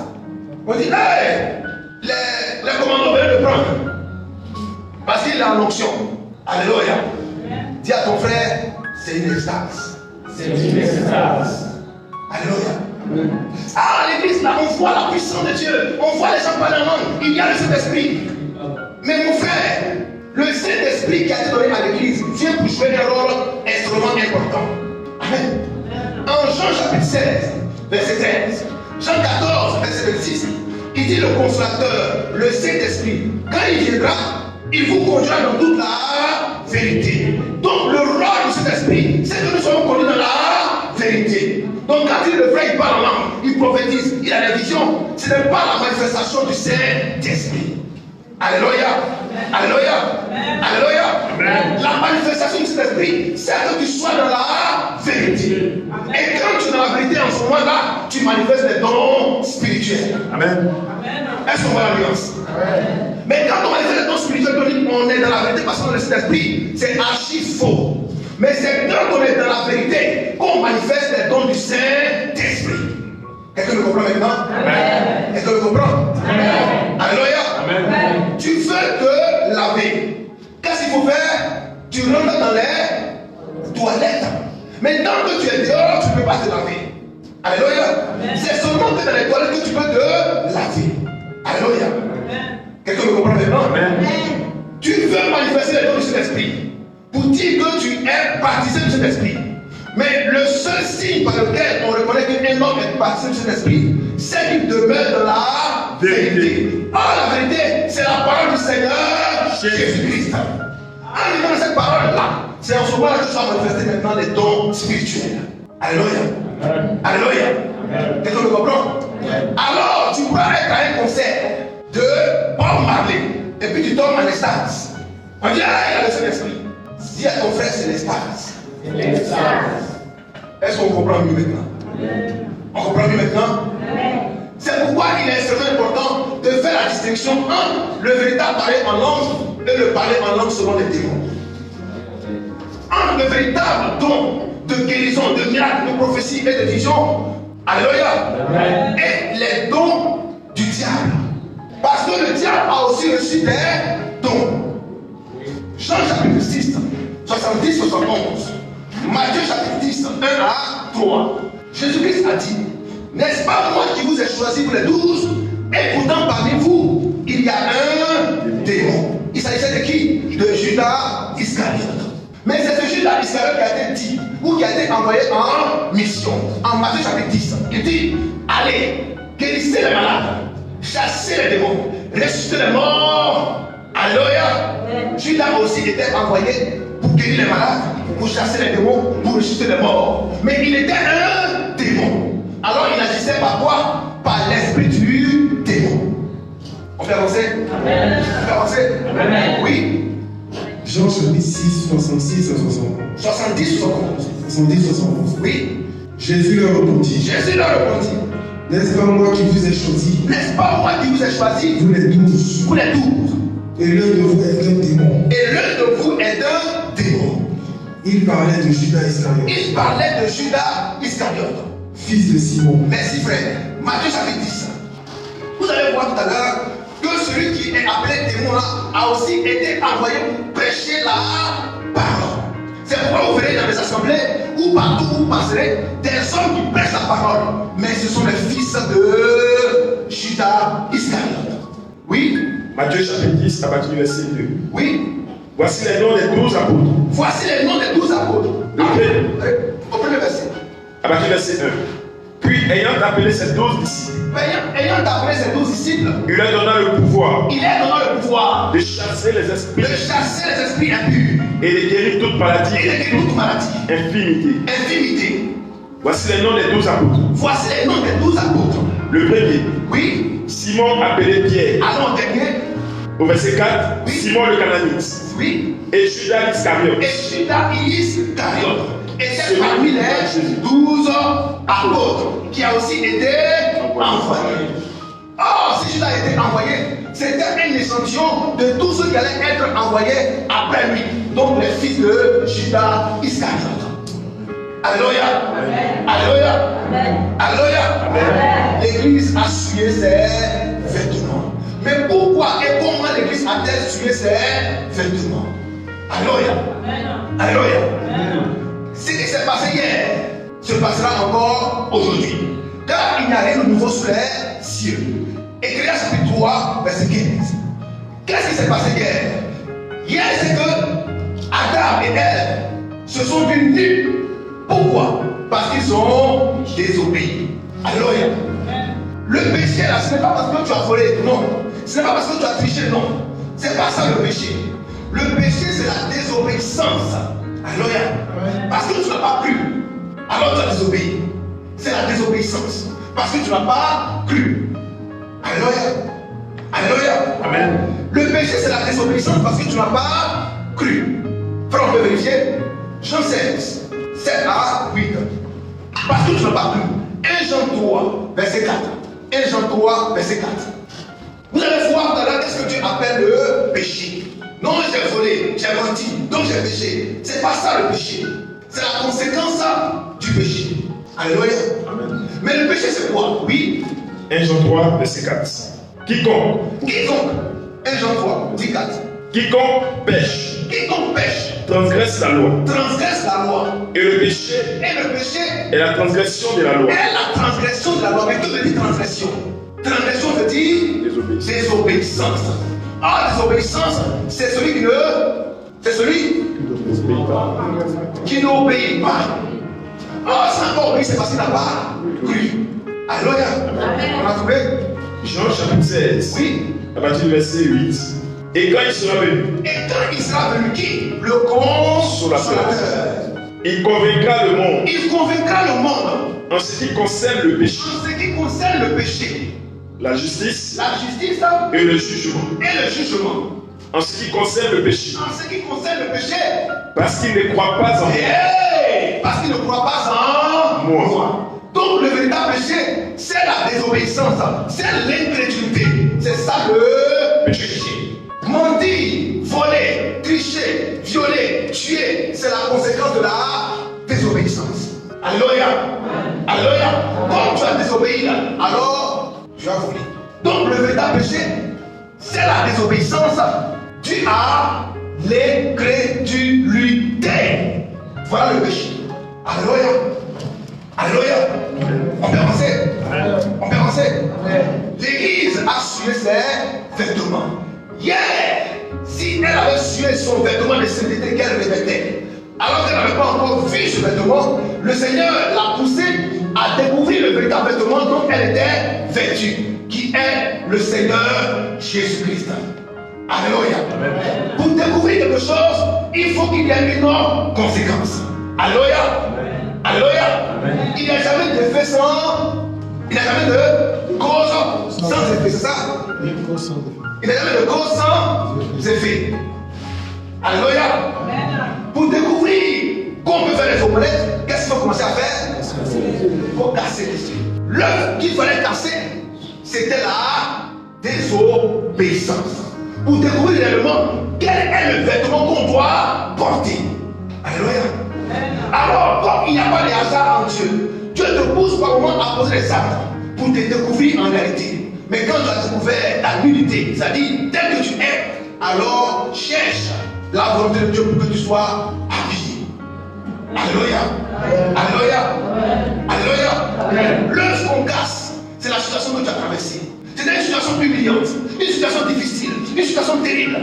On dit, hey, les commandants veulent le prendre. Parce qu'il a l'onction. Alléluia. Dis à ton frère, c'est une extase. C'est une extase. Alléluia. Ah, l'église, là, on voit la puissance de Dieu. On voit les gens parler en langue. Il y a le Saint-Esprit. Mais mon frère, le Saint-Esprit qui a été donné à l'église vient pour jouer un rôle extrêmement important. Amen. En Jean chapitre 16, verset 13, Jean 14, verset 26, il dit le consolateur, le Saint-Esprit, quand il viendra, il vous conduira dans toute la vérité. Donc le rôle du Saint-Esprit, c'est que nous soyons conduits dans la vérité. Donc quand le frère il parle en langue, il prophétise, il a des visions, ce n'est pas la manifestation du Saint-Esprit. Alléluia. Alléluia. Alléluia. La manifestation du Saint-Esprit, c'est que tu sois dans la vérité. Et quand tu es dans la vérité en ce moment-là, tu manifestes des dons spirituels. Amen. Est-ce qu'on voit l'alliance? Mais quand on manifeste des dons spirituels, on est dans la vérité parce qu'on est le Saint-Esprit, c'est archi faux. Mais c'est quand on est dans la vérité qu'on manifeste les dons du Saint-Esprit. Quelqu'un me comprend maintenant? Amen. Quelqu'un me comprend? Amen. Alléluia. Amen. Tu veux te laver. Qu'est-ce qu'il faut faire? Tu rentres dans les toilettes. Mais tant que tu es dehors, tu ne peux pas te laver. Alléluia. C'est seulement que dans les toilettes que tu peux te laver. Alléluia. Quelqu'un me comprend maintenant? Amen. Tu veux manifester les dons du Saint-Esprit pour dire que tu es baptisé du Saint-Esprit. Mais le seul signe par lequel on reconnaît qu'un homme est baptisé du Saint-Esprit, c'est qu'il demeure dans la vérité. Or, la vérité, c'est la parole du Seigneur Jésus-Christ. En vivant dans cette parole-là, c'est en ce moment que tu vas manifester maintenant les dons spirituels. Alléluia. Alléluia. Quelqu'un me comprend? Alors, tu pourras être à un concert de Bob Marley, et puis tu tombes en extase. On dit, ah, il a le Saint-Esprit. Dis à ton frère, c'est l'extase. Est-ce qu'on comprend mieux maintenant? On comprend mieux maintenant? C'est pourquoi il est extrêmement important de faire la distinction entre le véritable parler en langue et le parler en langue selon les démons. Entre le véritable don de guérison, de miracle, de prophétie et de vision, alléluia, et les dons du diable. Parce que le diable a aussi reçu des dons. Jean chapitre 6, 70, 71. Matthieu chapitre 10, 1 à 3. Jésus-Christ a dit, n'est-ce pas moi qui vous ai choisi pour les 12? Et pourtant parmi vous, il y a un démon. Il s'agissait de qui? De Judas Iscariote. Mais c'est ce Judas Iscariote qui a été dit, ou qui a été envoyé en mission. En Matthieu chapitre 10, il dit, allez, guérissez les malades, chassez les démons, ressuscitez les morts. Alléluia. Judas aussi était envoyé pour guérir les malades, pour chasser les démons, pour ressusciter les morts. Mais il était un démon. Alors il agissait par quoi? Par l'esprit du démon. On fait avancer? Amen. On fait avancer? Amen. Oui. Jean chapitre 6, 66 à 71. 70 ou 71? 70, 71. Oui. Jésus leur répondit. Jésus leur répondit. N'est-ce pas moi qui vous ai choisi? N'est-ce pas moi qui vous ai choisi? Vous les 12. Vous les 12. Et l'un de vous est un démon. Et l'un de vous est un démon. Il parlait de Judas Iscariote. Il parlait de Judas Iscariote, fils de Simon. Merci frère. Matthieu chapitre 10. Vous allez voir tout à l'heure que celui qui est appelé démon là a aussi été envoyé pour prêcher la parole. C'est pourquoi vous verrez dans les assemblées où partout vous passerez des hommes qui prêchent la parole. Mais ce sont les fils de Judas Iscariote. Oui. Matthieu chapitre 10 à partir du verset 2. Oui. Voici les noms des 12 apôtres. Voici les noms des 12 apôtres. Au premier verset. À partir du verset 1. Puis, ayant appelé ses 12 disciples, ayant appelé ses 12 disciples, il leur donna le pouvoir, de chasser les esprits, impurs, et de guérir toute maladie, infirmité. Voici les noms des 12 apôtres. Le Le premier, oui, Simon appelé Pierre, allons dernier, au verset 4, Oui. Simon le Cananite Oui. et Judas Iscariote. Et Judas Iscariote était parmi les 12 apôtres qui a aussi été envoyé. Or, si Judas a été envoyé, c'était un échantillon de tous ceux qui allaient être envoyés après lui. Donc les fils de Judas Iscariote. Alléluia. Alléluia. Alléluia. L'église a sué ses vêtements. Mais pourquoi et comment l'église a-t-elle sué ses vêtements? Alléluia. Alléluia. Ce qui s'est passé hier se passera encore aujourd'hui. Car il n'y a rien de nouveau sous les cieux. Écrit chapitre 3, verset 15. Qu'est-ce qui s'est passé hier? Hier, c'est que Adam et Ève se sont vus nus. Pourquoi? Parce qu'ils ont désobéi. Alléluia. Le péché là, ce n'est pas parce que tu as volé, non. Ce n'est pas parce que tu as triché, non. C'est pas ça le péché. Le péché, c'est la désobéissance. Alléluia. Parce que tu n'as pas cru, alors tu as désobéi. C'est la désobéissance. Parce que tu n'as pas cru. Alléluia. Alléluia. Amen. Le péché, c'est la désobéissance parce que tu n'as pas cru. Frère, on peut vérifier. Jean 16, 7 à 8. Parce que tu n'as pas cru. 1 Jean 3, verset 4. 1 Jean 3, verset 4. Vous allez voir tout à l'heure qu'est-ce que Dieu appelle le péché. Non, j'ai volé, j'ai menti, donc j'ai péché. C'est pas ça le péché. C'est la conséquence du péché. Alléluia. Amen. Mais le péché, c'est quoi? Oui. 1 Jean 3, verset 4. Quiconque 1 Jean 3, 10, 4. Quiconque pêche Quiconque pêche transgresse la loi. transgresse la loi. Et le péché Et le péché est la transgression de la loi. est la transgression de la loi. Mais que veut dire transgression? Transgression veut dire désobéissance. Ah, désobéissance, c'est celui qui ne. C'est celui qui n'obéit pas. Ah, c'est encore obéi, c'est parce qu'il n'a pas cru. Alléluia. On a trouvé? Jean chapitre 16, Oui. à partir du verset 8. Et quand il sera venu, Et quand il sera venu qui? Le consolateur. il convaincra le monde Il convaincra le monde en ce qui concerne le péché, en ce qui concerne le péché, la justice la justice et le jugement. et le jugement. En ce qui concerne le péché, En ce qui concerne le péché, parce qu'il ne croit pas en moi. parce qu'il ne croit pas en moi. Donc le véritable péché, c'est la désobéissance, c'est l'incrédulité. C'est ça le péché. Mentir, voler, tricher, violer, tuer, c'est la conséquence de la désobéissance. Alléluia. Alléluia. Quand tu as désobéi là, alors tu as volé. Donc le véritable péché, c'est la désobéissance due à l'incrédulité. Voilà le péché. Alléluia. Alléluia. On peut avancer. On peut avancer. L'église a sué ses vêtements. Hier, si elle avait sué son vêtement de sainteté qu'elle revêtait, alors qu'elle n'avait pas encore vu ce vêtement, le Seigneur l'a poussée à découvrir le véritable vêtement dont elle était vêtue, qui est le Seigneur Jésus-Christ. Alléluia. Pour découvrir quelque chose, il faut qu'il y ait une conséquence. Alléluia. Alléluia. Il n'y a jamais d'effet sans. Il n'y a jamais de cause sans effet, c'est ça? Il n'y a jamais de cause sans effet. Alléluia. Pour découvrir qu'on peut faire les omelettes, qu'est-ce qu'il faut commencer à faire? Il faut casser les yeux. L'œuvre qu'il fallait casser, c'était la désobéissance. Pour découvrir réellement quel est le vêtement qu'on doit porter. Alléluia. Alors, comme il n'y a pas de hasard en Dieu, Dieu te pousse par moment à poser les actes pour te découvrir en réalité. Mais quand tu as découvert ta nudité, c'est-à-dire tel que tu es, alors cherche la volonté de Dieu pour que tu sois habillé. Alléluia. Alléluia. Alléluia. L'œuvre qu'on casse, c'est la situation que tu as traversée. C'était une situation humiliante, une situation difficile, une situation terrible.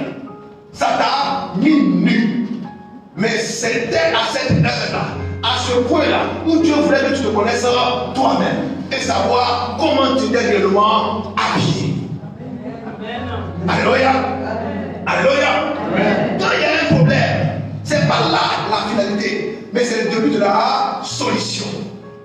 Ça t'a mis nu. Mais c'était à cette heure-là, à ce point-là, où Dieu voulait que tu te connaisses toi-même et savoir comment tu t'es réellement habillé. Alléluia. Alléluia. Quand il y a un problème, c'est pas là la finalité, mais c'est le début de la solution.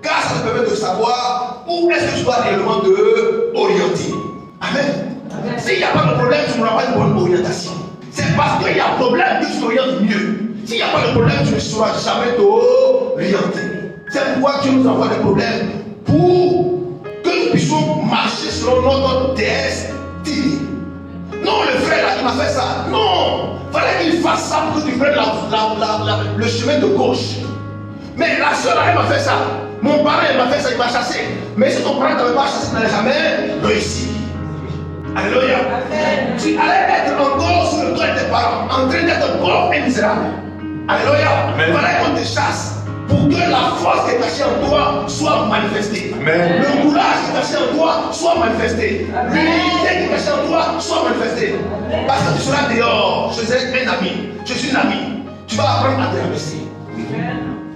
Car ça te permet de savoir où est-ce que tu dois réellement te orienter. Amen. S'il n'y a pas de problème, tu tu n'auras pas une bonne orientation. C'est parce qu'il y a un problème que tu t'orientes mieux. S'il n'y a pas de problème, tu ne sauras jamais t'orienter. C'est pourquoi Dieu nous envoie des problèmes pour que nous puissions marcher selon notre destinée. Non, le frère là, il m'a fait ça. Non, il fallait qu'il fasse ça pour que tu prennes le chemin de gauche. Mais la soeur là, elle m'a fait ça. Mon parent, il m'a fait ça, il m'a chassé. Mais si ton parent ne t'avait pas chassé, tu n'allais jamais réussir. Alléluia. Tu allais être encore sur le toit de tes parents, en train d'être pauvre et misérable. Alléluia. Il fallait qu'on te chasse pour que la force qui est cachée en toi soit manifestée. Amen. Le courage qui est caché en toi soit manifesté. L'unité qui est cachée en toi soit manifestée. Parce que tu seras dehors. Je suis un ami. Je suis un ami. Tu vas apprendre à te rabaisser.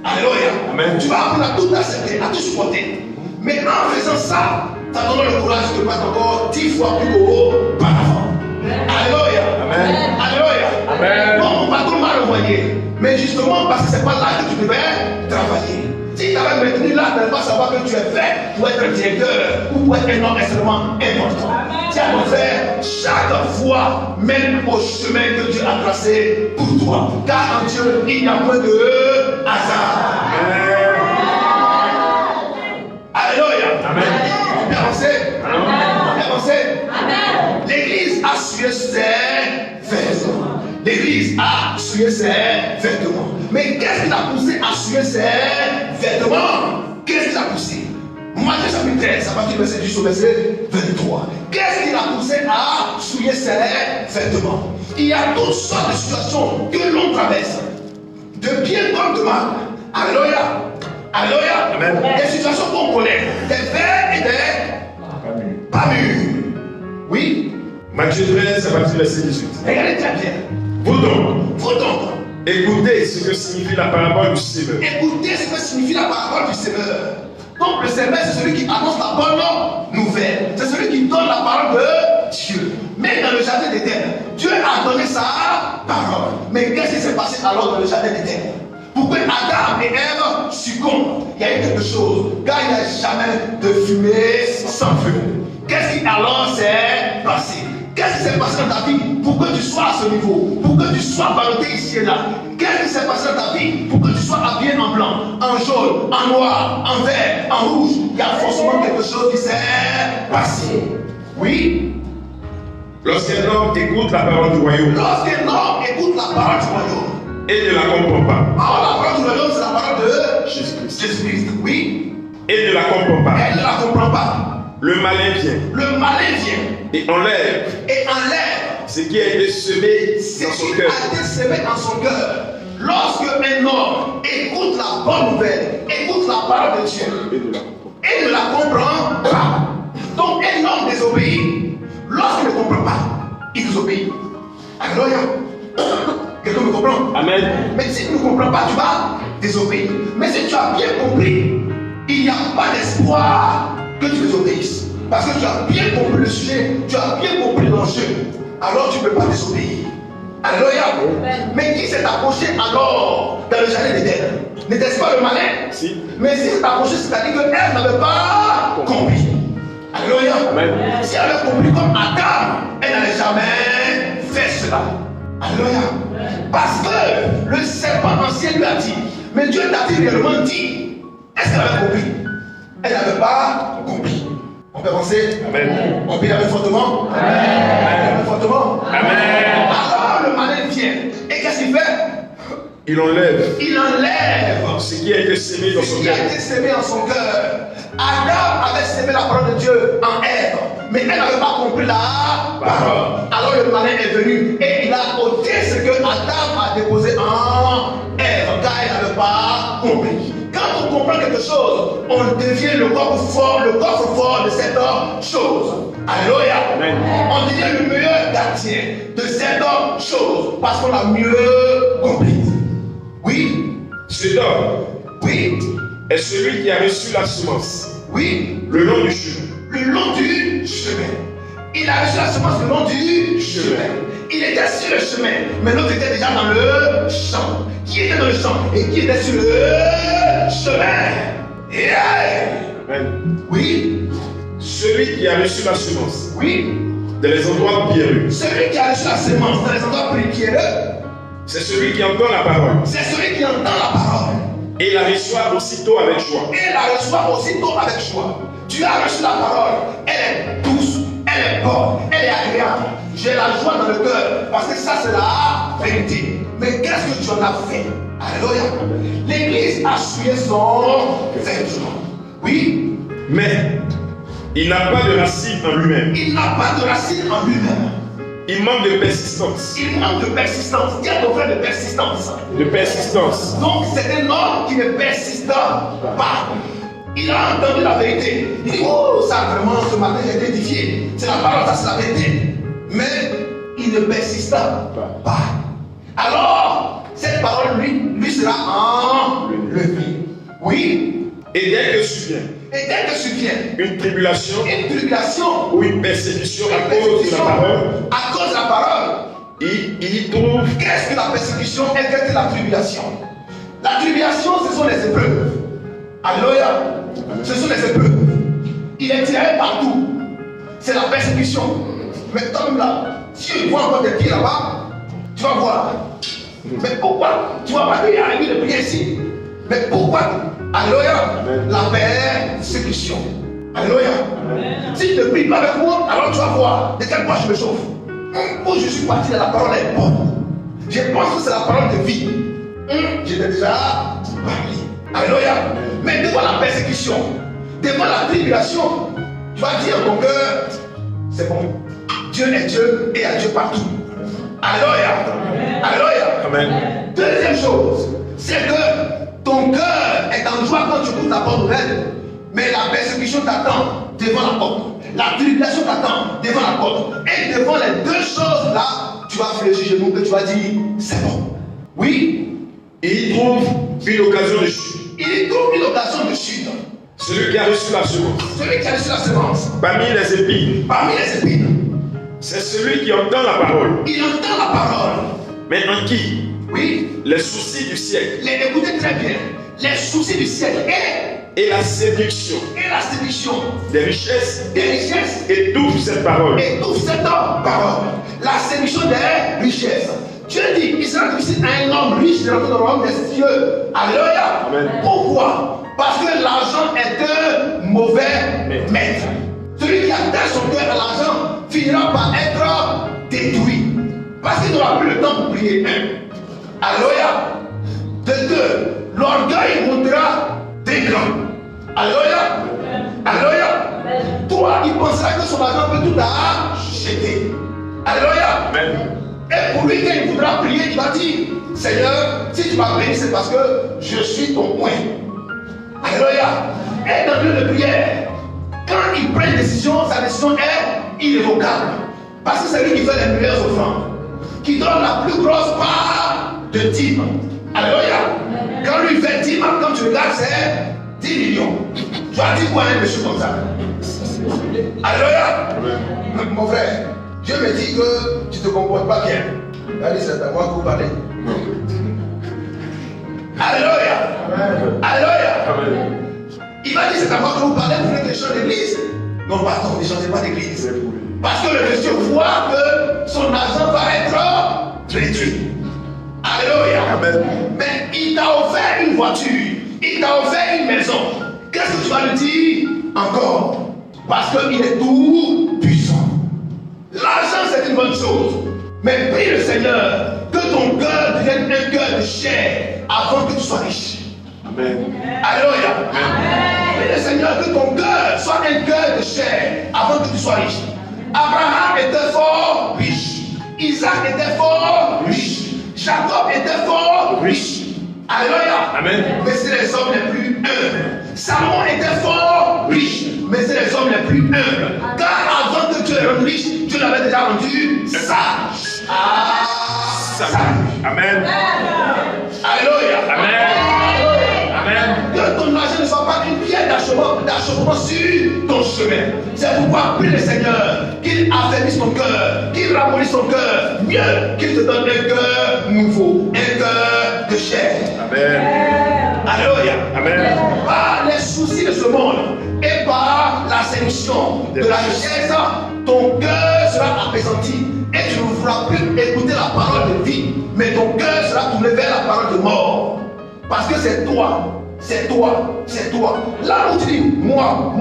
Alléluia. Amen. Tu vas apprendre à tout accepter, à tout supporter. Mais en faisant ça, ça donne le courage de battre encore 10 fois plus haut par avant. Alléluia. Amen. Alléluia. Amen. Bon, mon patron m'a renvoyé. Mais justement, parce que c'est pas là que tu devais travailler. Si tu avais maintenu là, tu n'allais pas savoir que tu es fait pour être un directeur ou pour être un homme extrêmement important. Tu as mon frère, chaque fois, mène au chemin que Dieu a tracé pour toi. Car en Dieu, il n'y a pas de hasard. Alléluia. Amen. On peut avancer. On peut avancer. L'église a sué ses vêtements. L'église a sué ses vêtements. Mais qu'est-ce qui l'a poussé à suer ses vêtements? Qu'est-ce qui l'a poussé? Matthieu chapitre 13, à partir du verset 10 au verset 23. Qu'est-ce qui l'a poussé à souiller ses vêtements? Il y a toutes sortes de situations que l'on traverse, de bien comme de mal. Alléluia. Alléluia. Amen. Des situations qu'on connaît, des verts et des pas mûrs. Oui. Matthieu 13, à partir du verset 18. Regardez très bien. Vous donc, écoutez ce que signifie la parabole du semeur. Écoutez ce que signifie la parabole du semeur. Donc le semeur, c'est celui qui annonce la bonne nouvelle. C'est celui qui donne la parole de Dieu. Mais dans le jardin d'Éden, Dieu a donné sa parole. Mais qu'est-ce qui s'est passé alors dans le jardin d'Éden? Pourquoi Adam et Ève succombent? Il y a eu quelque chose. Car il n'y a jamais de fumée sans feu. Qu'est-ce qui alors s'est passé? Qu'est-ce qui s'est passé dans ta vie pour que tu sois à ce niveau? Pour que tu sois ballotté ici et là? Qu'est-ce qui s'est passé dans ta vie pour que tu sois habillé en blanc, en jaune, en noir, en vert, en rouge? Il y a forcément quelque chose qui s'est passé. Oui? Lorsqu'un homme écoute la parole du royaume Lorsqu'un homme écoute la parole du royaume et ne la comprend pas, alors la parole du royaume, c'est la parole de Jésus-Christ. Oui? et ne la comprend pas, Elle ne la comprend pas. le malin vient Le malin vient et enlève et enlève ce qui a été semé ce dans son qui cœur. a été semé dans son cœur. Lorsque un homme écoute la bonne nouvelle, écoute la parole de Dieu et ne la comprend pas. Donc un homme désobéit. Lorsqu'il ne comprend pas, il désobéit. Alléluia. Quelqu'un me comprend? Amen. Mais si tu ne comprends pas, tu vas désobéir. Mais si tu as bien compris, il n'y a pas d'espoir que tu désobéisses. Parce que tu as bien compris le sujet, tu as bien compris l'enjeu. Alors tu ne peux pas désobéir. Alléluia. Mais qui s'est approché alors dans le jardin d'Éden? N'était-ce pas le malin? Si. Mais si s'est approché, c'est-à-dire qu'elle n'avait pas compris. Alléluia. Amen. Si elle avait compris comme Adam, elle n'allait jamais faire cela. Alléluia. Parce que le serpent ancien lui a dit, mais Dieu t'a-t-il réellement dit? Est-ce qu'elle avait compris? Elle n'avait pas compris. On peut avancer? Amen. On peut y aller fortement? Amen. Fortement? Amen. Alors le malin vient. Et qu'est-ce qu'il fait? Il enlève Il enlève ce qui a été semé dans ce son qui a cœur. été semé en son cœur. Adam avait semé la parole de Dieu en Ève, mais elle n'avait pas compris la parole. Alors le malin est venu et il a ôté ce que Adam a déposé en Ève, car elle n'avait pas compris. Quand on comprend quelque chose, on devient le coffre fort de cette chose. Alléluia. Amen. On devient le meilleur gardien de cette chose parce qu'on a mieux compris. Oui, Cet homme oui, est celui qui a reçu la semence oui, le long du chemin. le long du chemin. Il a reçu la semence le long du chemin. Il était sur le chemin, mais l'autre était déjà dans le champ. Qui était dans le champ et qui était sur le chemin? Yeah. Amen. Oui, Celui qui a reçu la semence oui, dans les endroits pierreux. Celui qui a reçu la semence dans les endroits pierreux, C'est celui qui entend la parole c'est celui qui entend la parole et la reçoit aussitôt avec joie. et la reçoit aussitôt avec joie. Tu as reçu la parole, elle est douce, elle est bonne, elle est agréable. J'ai la joie dans le cœur parce que ça c'est la vérité. Mais qu'est-ce que tu en as fait? Alléluia. L'église a souillé son vêtement. Oui, Mais il n'a pas de racine en lui-même. il n'a pas de racine en lui-même. Il manque de persistance. Il manque de persistance. Il y a ton frère de persistance. De persistance. Donc c'est un homme qui ne persiste pas. Il a entendu la vérité. Il dit, oh, ça vraiment, ce matin j'ai été édifié. C'est la parole, ça c'est la vérité. Mais il ne persiste pas. Alors, cette parole lui sera enlevée. Oui. Et dès que survient Et dès que survient une tribulation une tribulation, ou une persécution à cause de la parole, à cause de la parole, il y trouve qu'est-ce que la persécution et qu'est-ce que la tribulation? La tribulation, ce sont les épreuves. Alléluia. Ce sont les épreuves. Il est tiré partout. C'est la persécution. Mais comme là, si tu vois encore des pieds là-bas, tu vas voir. Mais pourquoi? Tu vas pas qu'il y a eu de pieds ici. Mais pourquoi? Alléluia. La persécution. Alléluia. Si tu ne pries pas avec moi, alors tu vas voir de quel point je me chauffe. Où je suis parti, la parole est bonne. Je pense que c'est la parole de vie. Je l'ai déjà parlé. Alléluia. Mais devant la persécution, devant la tribulation, tu vas dire à ton cœur, c'est bon. Dieu est Dieu et il y a Dieu partout. Alléluia. Alléluia. Amen. Deuxième chose, c'est que ton cœur est en joie quand tu écoutes la bonne nouvelle. Mais la persécution t'attend devant la porte. La tribulation t'attend devant la porte. Et devant les deux choses là, tu vas fléchir chez nous et tu vas dire, c'est bon. Oui, Et il trouve une occasion de chute. il trouve une occasion de chute. Celui qui a reçu la semence Celui qui a reçu la semence, parmi les épines, parmi les épines, c'est celui qui entend la parole, il entend la parole. mais en qui Oui, les soucis du siècle écoutez très bien. Les soucis du ciel et la séduction et la séduction des richesses des richesses étouffent cette parole. étouffent cette parole. La séduction des richesses. Dieu dit, il sera difficile à un homme riche de rentrer dans le royaume des cieux. Alléluia. Amen. Pourquoi? Parce que l'argent est un mauvais maître. Celui qui attache son cœur à l'argent finira par être détruit. Parce qu'il n'aura plus le temps pour prier. Alléluia. De deux, l'orgueil montera des grands. Alléluia. Alléluia. Toi, il pensera que son argent peut tout acheter. Alléluia. Amen. Et pour lui, quand il voudra prier, il va dire, Seigneur, si tu m'as béni, c'est parce que je suis ton point. Alléluia. Et dans le lieu de prière, quand il prend une décision, sa décision est irrévocable. Parce que c'est lui qui fait les meilleures offrandes, qui donne la plus grosse part de dîme. Alléluia. Quand lui fait dîme, quand tu regardes, c'est 10 millions. Tu as dit quoi à un monsieur comme ça? Alléluia. Mon frère, Dieu me dit que tu ne te comportes pas bien. Il a dit, c'est à moi que vous parlez. Alléluia. Alléluia. Il m'a dit, c'est à moi que vous parlez, vous voulez que je change d'église? Non, pardon, ne changez pas d'église. Parce que le monsieur voit que son argent va être réduit. Alléluia. Amen. Mais il t'a offert une voiture, il t'a offert une maison. Qu'est-ce que tu vas lui dire encore? Parce qu'il est tout puissant. L'argent, c'est une bonne chose. Mais prie le Seigneur que ton cœur devienne un cœur de chair avant que tu sois riche. Amen. Alléluia. Prie le Seigneur que ton cœur soit un cœur de chair avant que tu sois riche. Abraham était fort riche. Isaac était fort riche. Jacob était fort riche. Alléluia. Amen. Mais c'est les hommes les plus humbles. Salomon était fort riche. Mais c'est les hommes les plus humbles. Car avant que Dieu le rende riche, Dieu l'avait déjà rendu sage. Sage. Amen. Alléluia. Amen. Amen. Que ton argent ne soit pas une pierre d'achoppement sur ton chemin. C'est pourquoi prie le Seigneur qu'il affermisse ton cœur, qu'il ramollisse ton cœur, mieux qu'il te donne un cœur nouveau, un cœur de chair. Amen. Alléluia. Amen. Par les soucis de ce monde et par la séduction de la richesse, ton cœur sera apaisanti et tu ne voudras plus écouter la parole de vie, mais ton cœur sera tourné vers la parole de mort. Parce que c'est toi, c'est toi, c'est toi. Là où tu dis moi,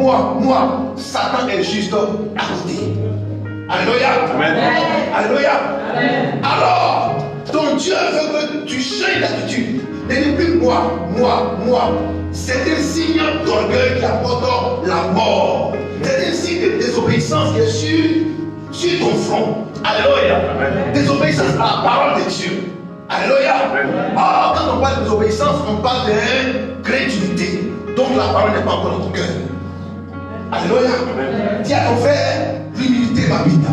Satan est juste à côté. Alléluia. Amen. Alléluia. Amen. Alors, ton Dieu veut que tu changes d'attitude. Ne dis plus moi. C'est un signe d'orgueil qui apporte la mort. C'est un signe de désobéissance qui est sur ton front. Alléluia. Amen. Désobéissance à la parole de Dieu. Alléluia. Or, quand on parle de désobéissance, on parle d'incrédulité. Donc la parole n'est pas encore dans ton cœur. Alléluia. Dis à ton frère, l'humilité m'habite.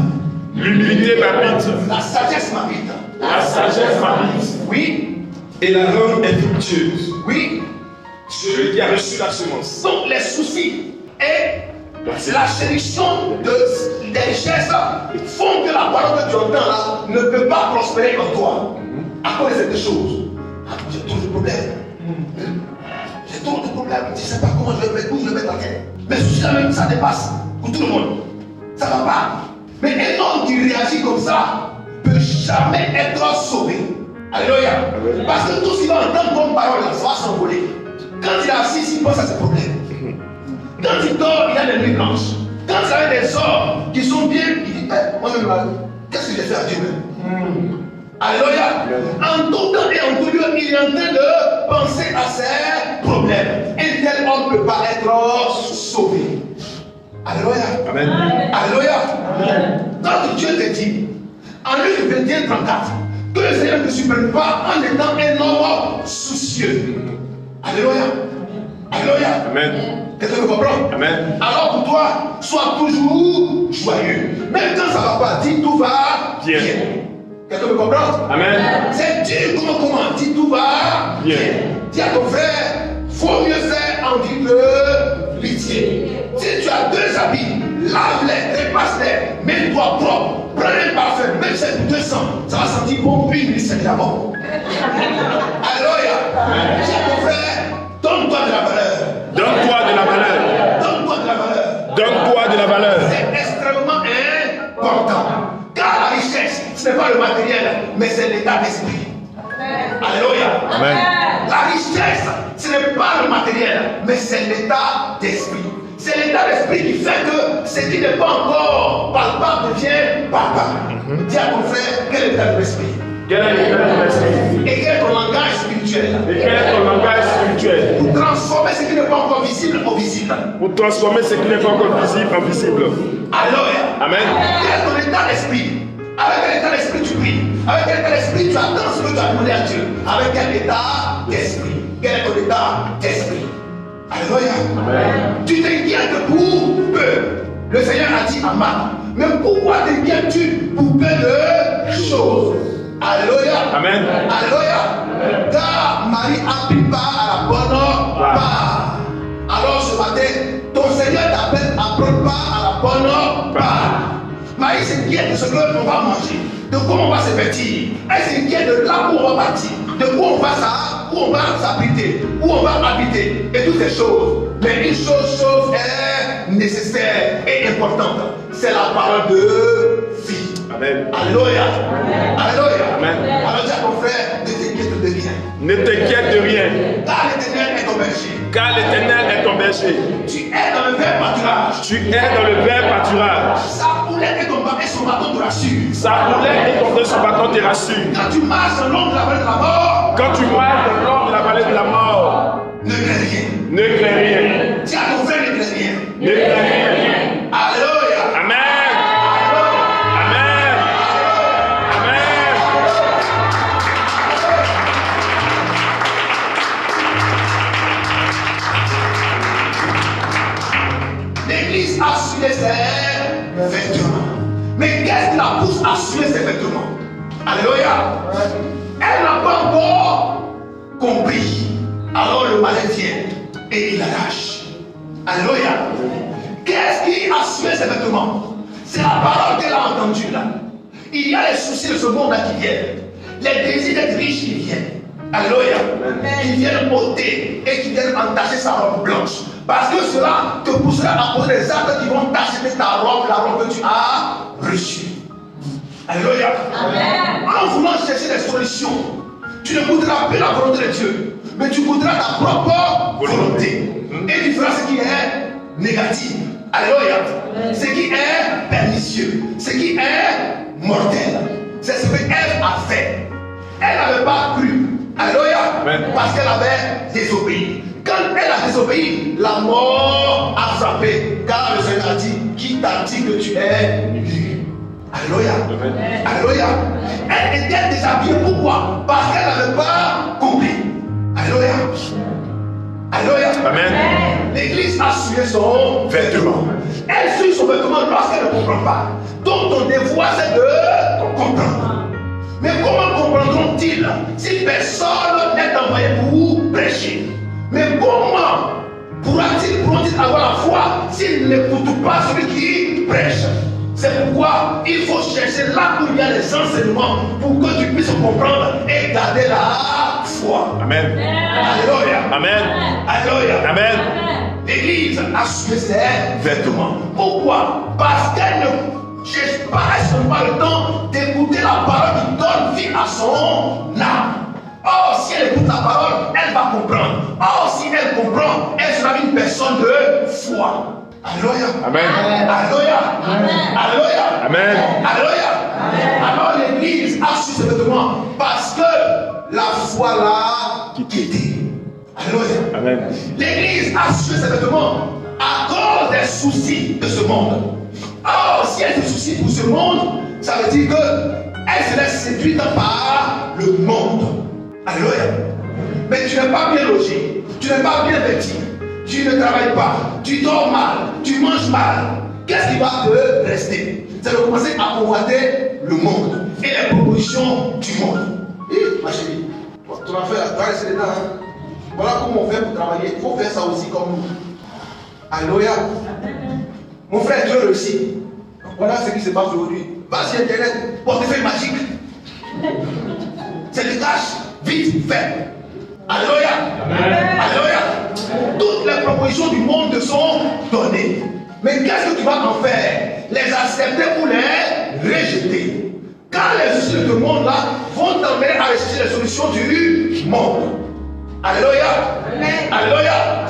L'humilité m'habite. La sagesse m'habite. La sagesse m'habite. Oui. Et la langue est fructueuse. Oui. Celui qui a reçu la semence. Donc les soucis et la sélection des richesses font que la parole que tu entends là ne peut pas prospérer en toi. À cause de cette chose. J'ai trop de problèmes. J'ai trop de problèmes. Je ne sais pas comment je vais mettre, où je vais mettre la tête. Mais soucis là même, ça dépasse pour tout le monde. Ça ne va pas. Mais un homme qui réagit comme ça ne peut jamais être sauvé. Alléluia. Parce que tout ce qu'il va entendre comme parole là, ça va s'envoler. Quand il est assis, il pense à ses problèmes. Quand il dort, il a des nuits blanches. Quand il a des hommes qui sont bien, il dit, moi-même là, qu'est-ce que j'ai fait à Dieu même? Alléluia. En tout temps et en tout lieu, il est en train de penser à ses problèmes. Un tel homme ne peut pas être sauvé. Alléluia. Amen. Alléluia. Quand Dieu te dit, en Luc 21, 34, que le Seigneur ne supprime pas en étant un homme soucieux. Alléluia. Alléluia. Amen. Quelqu'un me comprend? Amen. Alors pour toi, sois toujours joyeux. Même quand ça ne va pas, dis tout va Bien. Quelqu'un me comprend? Amen. C'est dur, comment? Dis tout va Bien. Dis à ton frère, faut mieux faire en vie que pitié. Si tu as deux habits, lave-les, dépasse-les, mets-toi propre, prends un parfum, même si c'est 200, ça va sentir bon, une minute, c'est d'abord. Alléluia. Dis à ton frère, donne-toi de la valeur. Donne-toi de la valeur. Donne-toi de la valeur. Donne-toi de la valeur. C'est extrêmement important. Car la richesse, ce n'est pas le matériel, mais c'est l'état d'esprit. Alléluia. Amen. La richesse, ce n'est pas le matériel, mais c'est l'état d'esprit. C'est l'état d'esprit qui fait que ce qui n'est pas encore palpable devient palpable. Dis à ton frère, quel est l'état de l'esprit? Quel est l'état de l'esprit? Et quel est ton langage spirituel? Et quel est ton langage spirituel? Pour transformer ce qui n'est pas encore visible en visible. Pour transformer ce qui n'est pas encore visible en visible. Alléluia. Amen. Quel est ton état d'esprit? Avec quel état d'esprit tu pries? Avec quel état d'esprit tu attends ce que tu as demandé à Dieu? Avec quel état d'esprit? Quel est ton état d'esprit? Alléluia. Amen. Tu t'inquiètes pour peu. Le Seigneur a dit à Marc, mais pourquoi t'inquiètes-tu pour peu de choses? Alléluia. Amen. Alléluia. Car Marie a pris part à la bonne part. Alors ce matin, ton Seigneur t'appelle à prendre part à la bonne part. Marie s'inquiète de ce qu'on va manger, de comment on va se vêtir. Elle s'inquiète de là où on va partir, de où on va s'abriter, où on va habiter et toutes ces choses. Mais une chose est nécessaire et importante, c'est la parole de vie. Amen. Alléluia. Alléluia. Amen. Alors dis à ton frère, ne t'inquiète de rien. Ne t'inquiète de rien. Car l'Éternel est ton berger. Car l'Éternel est ton berger. Tu es dans le vert pâturage. Tu es dans le vert pâturage. Sa houlette et son bâton te rassurent. Sa roulette et son bâton te rassure. Quand tu marches dans l'ombre de la vallée de la mort, Quand tu marches dans l'ombre de la vallée de la mort, ne crains rien. ne crains rien. Dis à ton frère, ne crains rien. Ne crains rien. Alléluia. Amen. Amen. Amen. L'église a assuré ses vêtements. Mais qu'est-ce qui la pousse à assurer ses vêtements? Alléluia. Elle n'a pas encore compris. Alors le malin vient et il arrache. Alléluia. Qu'est-ce qui assure ses vêtements? C'est la parole qu'elle a entendue là. Il y a les soucis de ce monde là qui viennent. Les désirs d'être riche qui viennent. Alléluia. Qui viennent ôter et qui viennent entacher sa robe blanche. Parce que cela te poussera à poser des actes qui vont tacher ta robe, la robe que tu as reçue. Alléluia. En voulant chercher des solutions, tu ne voudras plus la volonté de Dieu, mais tu voudras ta propre volonté. Et tu feras ce qui est négatif. Alléluia. Ce qui est pernicieux, ce qui est mortel. C'est ce que Ève a fait. Elle n'avait pas cru. Alléluia. Parce qu'elle avait désobéi. Quand elle a désobéi, la mort a frappé. Car le Seigneur a dit, qui t'a dit que tu es nu? Alléluia. Alléluia. Elle était déshabillée. Pourquoi? Parce qu'elle n'avait pas compris. Alléluia. Alléluia. Amen. L'église a suivi son vêtement. Elle suit son vêtement lorsqu'elle ne comprend pas. Donc ton devoir c'est de comprendre. Mais comment comprendront-ils si personne n'est envoyé pour prêcher? Mais comment pourront-ils avoir la foi s'ils n'écoutent pas celui qui prêche? C'est pourquoi il faut chercher là où il y a les enseignements pour que tu puisses comprendre et garder la foi. Amen. Alléluia. Amen. Alléluia. Amen. L'église a suivi ses vêtements. Pourquoi? Parce qu'elle ne cherche pas, elle n'a pas le temps d'écouter la parole qui donne vie à son âme. Or, si elle écoute la parole, elle va comprendre. Or, si elle comprend, elle sera une personne de foi. Alléluia. Amen. Alléluia. Alléluia. Amen. Alléluia. Alors l'église a su ses vêtements parce que la foi l'a quitté. Alléluia. Amen. L'église a su ses vêtements à cause des soucis de ce monde. Or, si elle se soucie pour ce monde, ça veut dire qu'elle se laisse séduire par le monde. Alléluia. Mais tu n'es pas bien logé, tu n'es pas bien vêtu, tu ne travailles pas, tu dors mal, tu manges mal. Qu'est-ce qui va te rester? C'est de commencer à convoiter le monde et les propositions du monde. Et ma chérie, ton affaire, tu vas rester dedans. Hein? Voilà comment on fait pour travailler. Il faut faire ça aussi comme nous. Alléluia. Mon frère, Dieu réussit. Voilà ce qui se passe aujourd'hui. Va sur Internet, portefeuille magique. C'est le cash, vite fait. Alléluia. Alléluia. Toutes les propositions du monde te sont données. Mais qu'est-ce que tu vas en faire? Les accepter ou les rejeter? Car les soucis de ce monde-là vont t'emmener à rechercher les solutions du monde. Alléluia. Alléluia.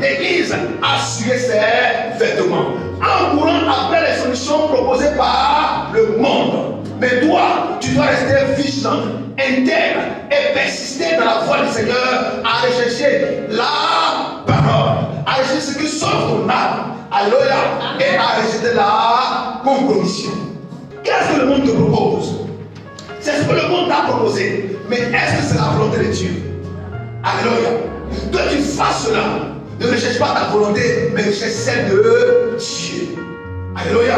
L'église a suivi ses vêtements en courant après les solutions proposées par le monde. Mais toi, tu dois rester vigilant, intègre et persister dans la voie du Seigneur à rechercher la parole, à rechercher ce qui sauve ton âme. Alléluia. Et à rejeter la compromission. Qu'est-ce que le monde te propose? C'est ce que le monde t'a proposé. Mais est-ce que c'est la volonté de Dieu? Alléluia. Que tu fasses cela. Ne recherche pas ta volonté, mais recherche celle de Dieu. Alléluia.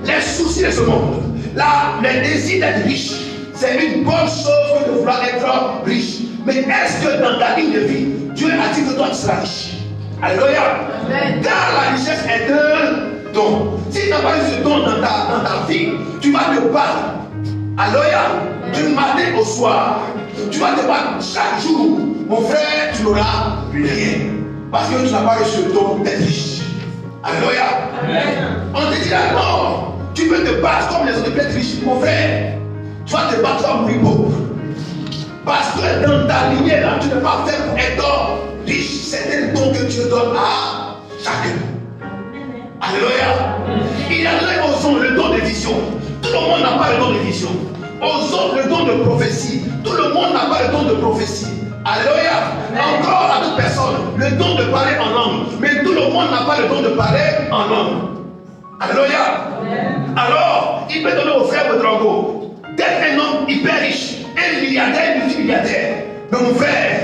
Les soucis de ce monde, là, les désirs d'être riche, c'est une bonne chose que de vouloir être riche. Mais est-ce que dans ta ligne de vie, Dieu a dit que toi tu seras riche? Alléluia. Car la richesse est un don. Si tu n'as pas eu ce don dans ta vie, tu vas te battre. Alléluia. Du matin au soir, tu vas te battre chaque jour. Mon frère, tu n'auras rien. Parce que tu n'as pas reçu le don d'être riche. Alléluia. On te dit là, non, tu veux te battre comme les autres pour être riche. Mon frère, tu vas te battre, tu vas mourir pauvre. Parce que dans ta lignée là, tu n'es pas fait pour être riche. C'est un don que Dieu donne à chacun. Alléluia. Il a donné aux hommes le don de vision. Tout le monde n'a pas le don de vision. Aux hommes le don de prophétie. Tout le monde n'a pas le don de prophétie. Alléluia. Encore à toute personne, le don de parler en langue. Mais tout le monde n'a pas le don de parler en langue. Alléluia. Alors, il peut donner au frère Bedrago d'être un homme hyper riche, un milliardaire, un multimilliardaire. Mais mon frère,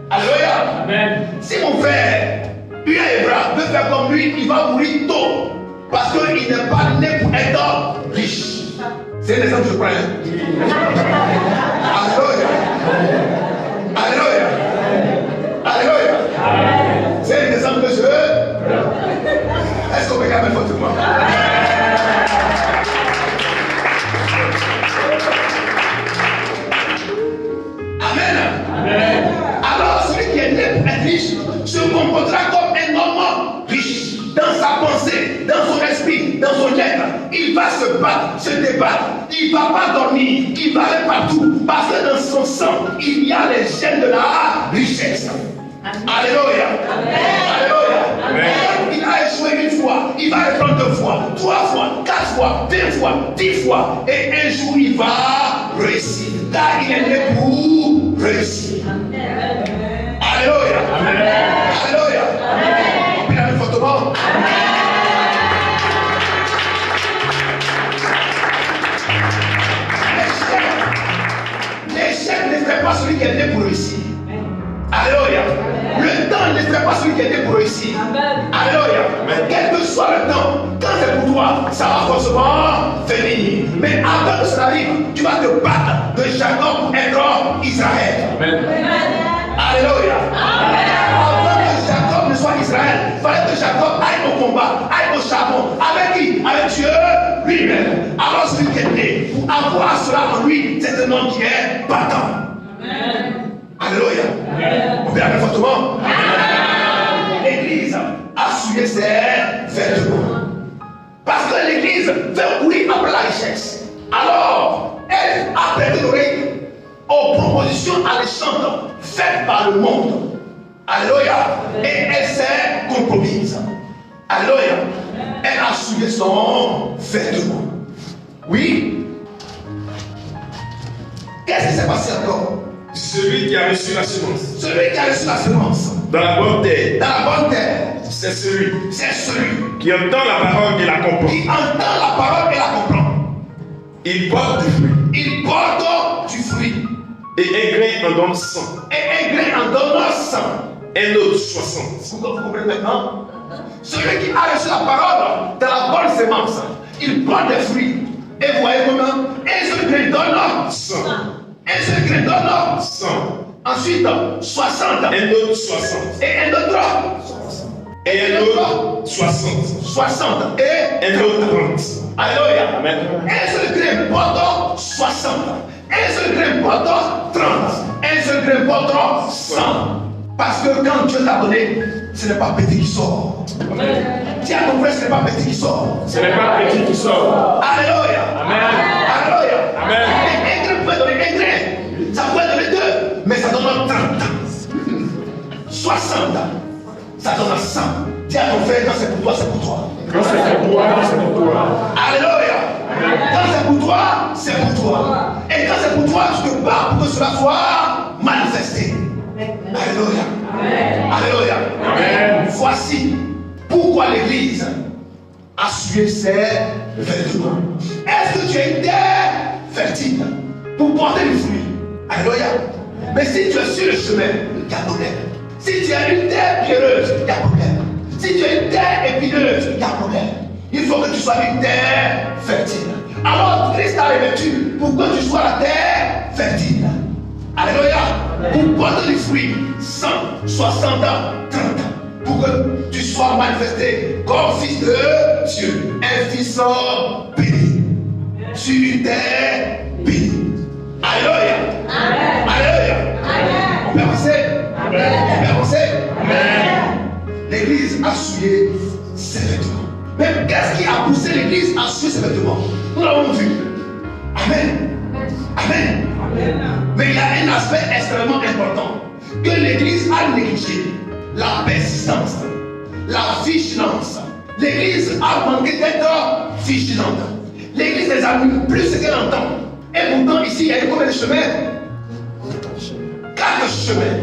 alléluia. Amen. Si mon frère, lui à Ebra, veut faire comme lui, il va mourir tôt. Parce qu'il n'est pas né pour être riche. C'est un exemple que je prends. Alléluia. Alléluia. Alléluia. C'est un exemple que je veux. Est-ce qu'on peut garder fortement? Amen. Alors celui qui est né pour être riche se comportera comme un homme riche. Dans sa pensée, dans son esprit, dans son être, il va se battre, se débattre. Il ne va pas dormir, il va aller partout. Parce que dans son sang, il y a les gènes de la richesse. Alléluia. Alléluia. Amen. Il a échoué une fois, il va reprendre 2 fois, 3 fois, 4 fois, 20 fois, 10 fois. Et un jour, il va réussir. Car il est né pour réussir. Alléluia. Alléluia. On peut l'appeler fortement. L'échec ne fait pas celui qui est né pour réussir. Alléluia. Le temps ne fait pas celui qui est né pour réussir. Alléluia. Quel que soit le temps, quand c'est pour toi, ça va forcément venir. Mais avant que cela arrive, tu vas te battre de Jacob pour être Israël. Amen. Alléluia. Avant que Jacob ne soit Israël, il fallait que Jacob aille au combat, aille au charbon. Avec qui? Avec Dieu lui-même. Alors celui qui est né, pour avoir cela en lui, c'est un homme qui est battant. Amen. Alléluia. On peut l'appeler fortement. L'église a souillé ses vêtements. Parce que l'église veut courir après la richesse. Alors, elle a prêté l'oreille aux propositions alléchantes faites par le monde. Alléluia. Et elle s'est compromise. Alléluia. Elle a souillé son vêtement. Oui. Qu'est-ce qui s'est passé encore? Celui qui a reçu la semence. Celui qui a reçu la semence. Dans la bonne terre. Dans la bonne terre. C'est celui. C'est celui. Qui entend la parole et la comprend. Qui entend la parole et la comprend. Il porte du fruit. Il porte du fruit. Et un grain en donne 100. Et un grain en donne 100. Un autre 60. Vous comprenez maintenant? Celui qui a reçu la parole dans la bonne semence, il porte des fruits. Et vous voyez comment? Un seul grain donne 100. Un seul grain donne 100. Ensuite, 60. Un autre 60. Et un autre 60. Et un autre 60. 60. Et un autre 30. Alléluia. Amen. Un seul grain porte 60. Un seul grain porte 30. Un seul grain porte 100. Parce que quand Dieu t'a donné, ce n'est pas petit qui sort. Dis à ton frère, ce n'est pas petit qui sort. Ce n'est pas petit qui sort. Alléluia. Amen. Alléluia. Amen. Un grain peut donner un grain. Ça peut donner 2, mais ça donne 30. 60. Ça donne 100. Dis à ton frère, quand c'est pour toi, c'est pour toi. Quand c'est pour toi, c'est pour toi. Alléluia. Quand c'est pour toi, c'est pour toi. Et quand c'est pour toi, tu te bats pour que cela soit manifesté. Alléluia. Alléluia. Amen. Voici pourquoi l'Église a sué ses vêtements. Est-ce que tu es une terre fertile pour porter du fruit? Alléluia. Mais si tu es sur le chemin, il y a problème. Si tu es une terre pierreuse, il y a problème. Si tu es une terre épineuse, il y a problème. Il faut que tu sois une terre fertile. Alors Christ a revêtu pour que tu sois la terre fertile. Alléluia. Pour porter du fruit 100, 60, 30. Pour que tu sois manifesté comme fils de Dieu. Un fils béni. Sur une terre bénie. Alléluia. Alléluia. On peut avancer. On peut avancer. L'église a souillé ses vêtements. Mais qu'est-ce qui a poussé l'église à souiller ses vêtements? Nous l'avons vu. Amen. Amen. Mais il y a un aspect extrêmement important que l'église a négligé. La persistance, la vigilance. L'église a manqué d'être vigilante. L'église n'examine plus ce qu'elle entend. Et pourtant, ici, il y a combien de chemins? 4 chemins.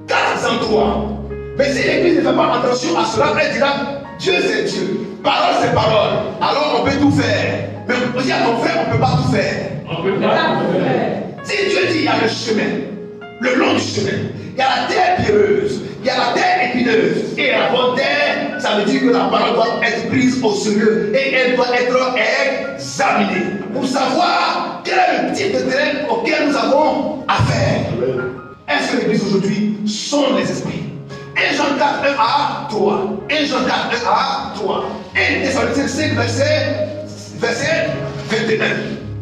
4 endroits. Mais si l'église ne fait pas attention à cela, elle dira Dieu c'est Dieu, parole c'est parole. Alors on peut tout faire. Mais aussi à ton frère, on ne peut pas tout faire. On peut pas tout faire. Si Dieu dit il y a le chemin, le long du chemin, il y a la terre pierreuse, il y a la terre épineuse et la bonne terre, ça veut dire que la parole doit être prise au sérieux et elle doit être examinée pour savoir quel est le type de terrain auquel nous avons affaire. Est-ce que l'église aujourd'hui sont les esprits? 1 Jean 4, 1 à 3. 1 Jean 4, 1 à 3. 1 Thessaloniciens 5, verset 21.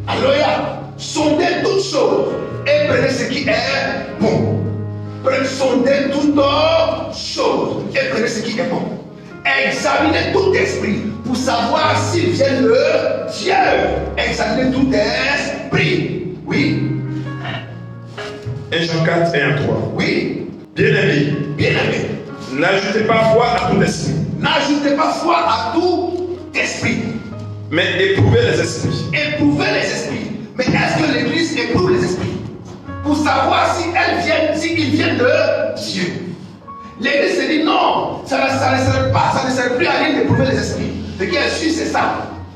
Alléluia. Sondez toutes choses et prenez ce qui est bon. Sondez toutes choses et prenez ce qui est bon. Examinez tout esprit pour savoir s'ils viennent de Dieu. Examiner tout esprit. Oui. 1 Jean 4 et 1 3. Oui. Bien-aimés, Bien-aimés, n'ajoutez pas foi à tout esprit, n'ajoutez pas foi à tout esprit. mais éprouvez les esprits. Éprouvez les esprits. Mais est-ce que l'Église éprouve les esprits pour savoir s'ils viennent de Dieu? L'Église se dit non, ça ne sert plus à rien d'éprouver les esprits. Ce qui est sûr, c'est ça.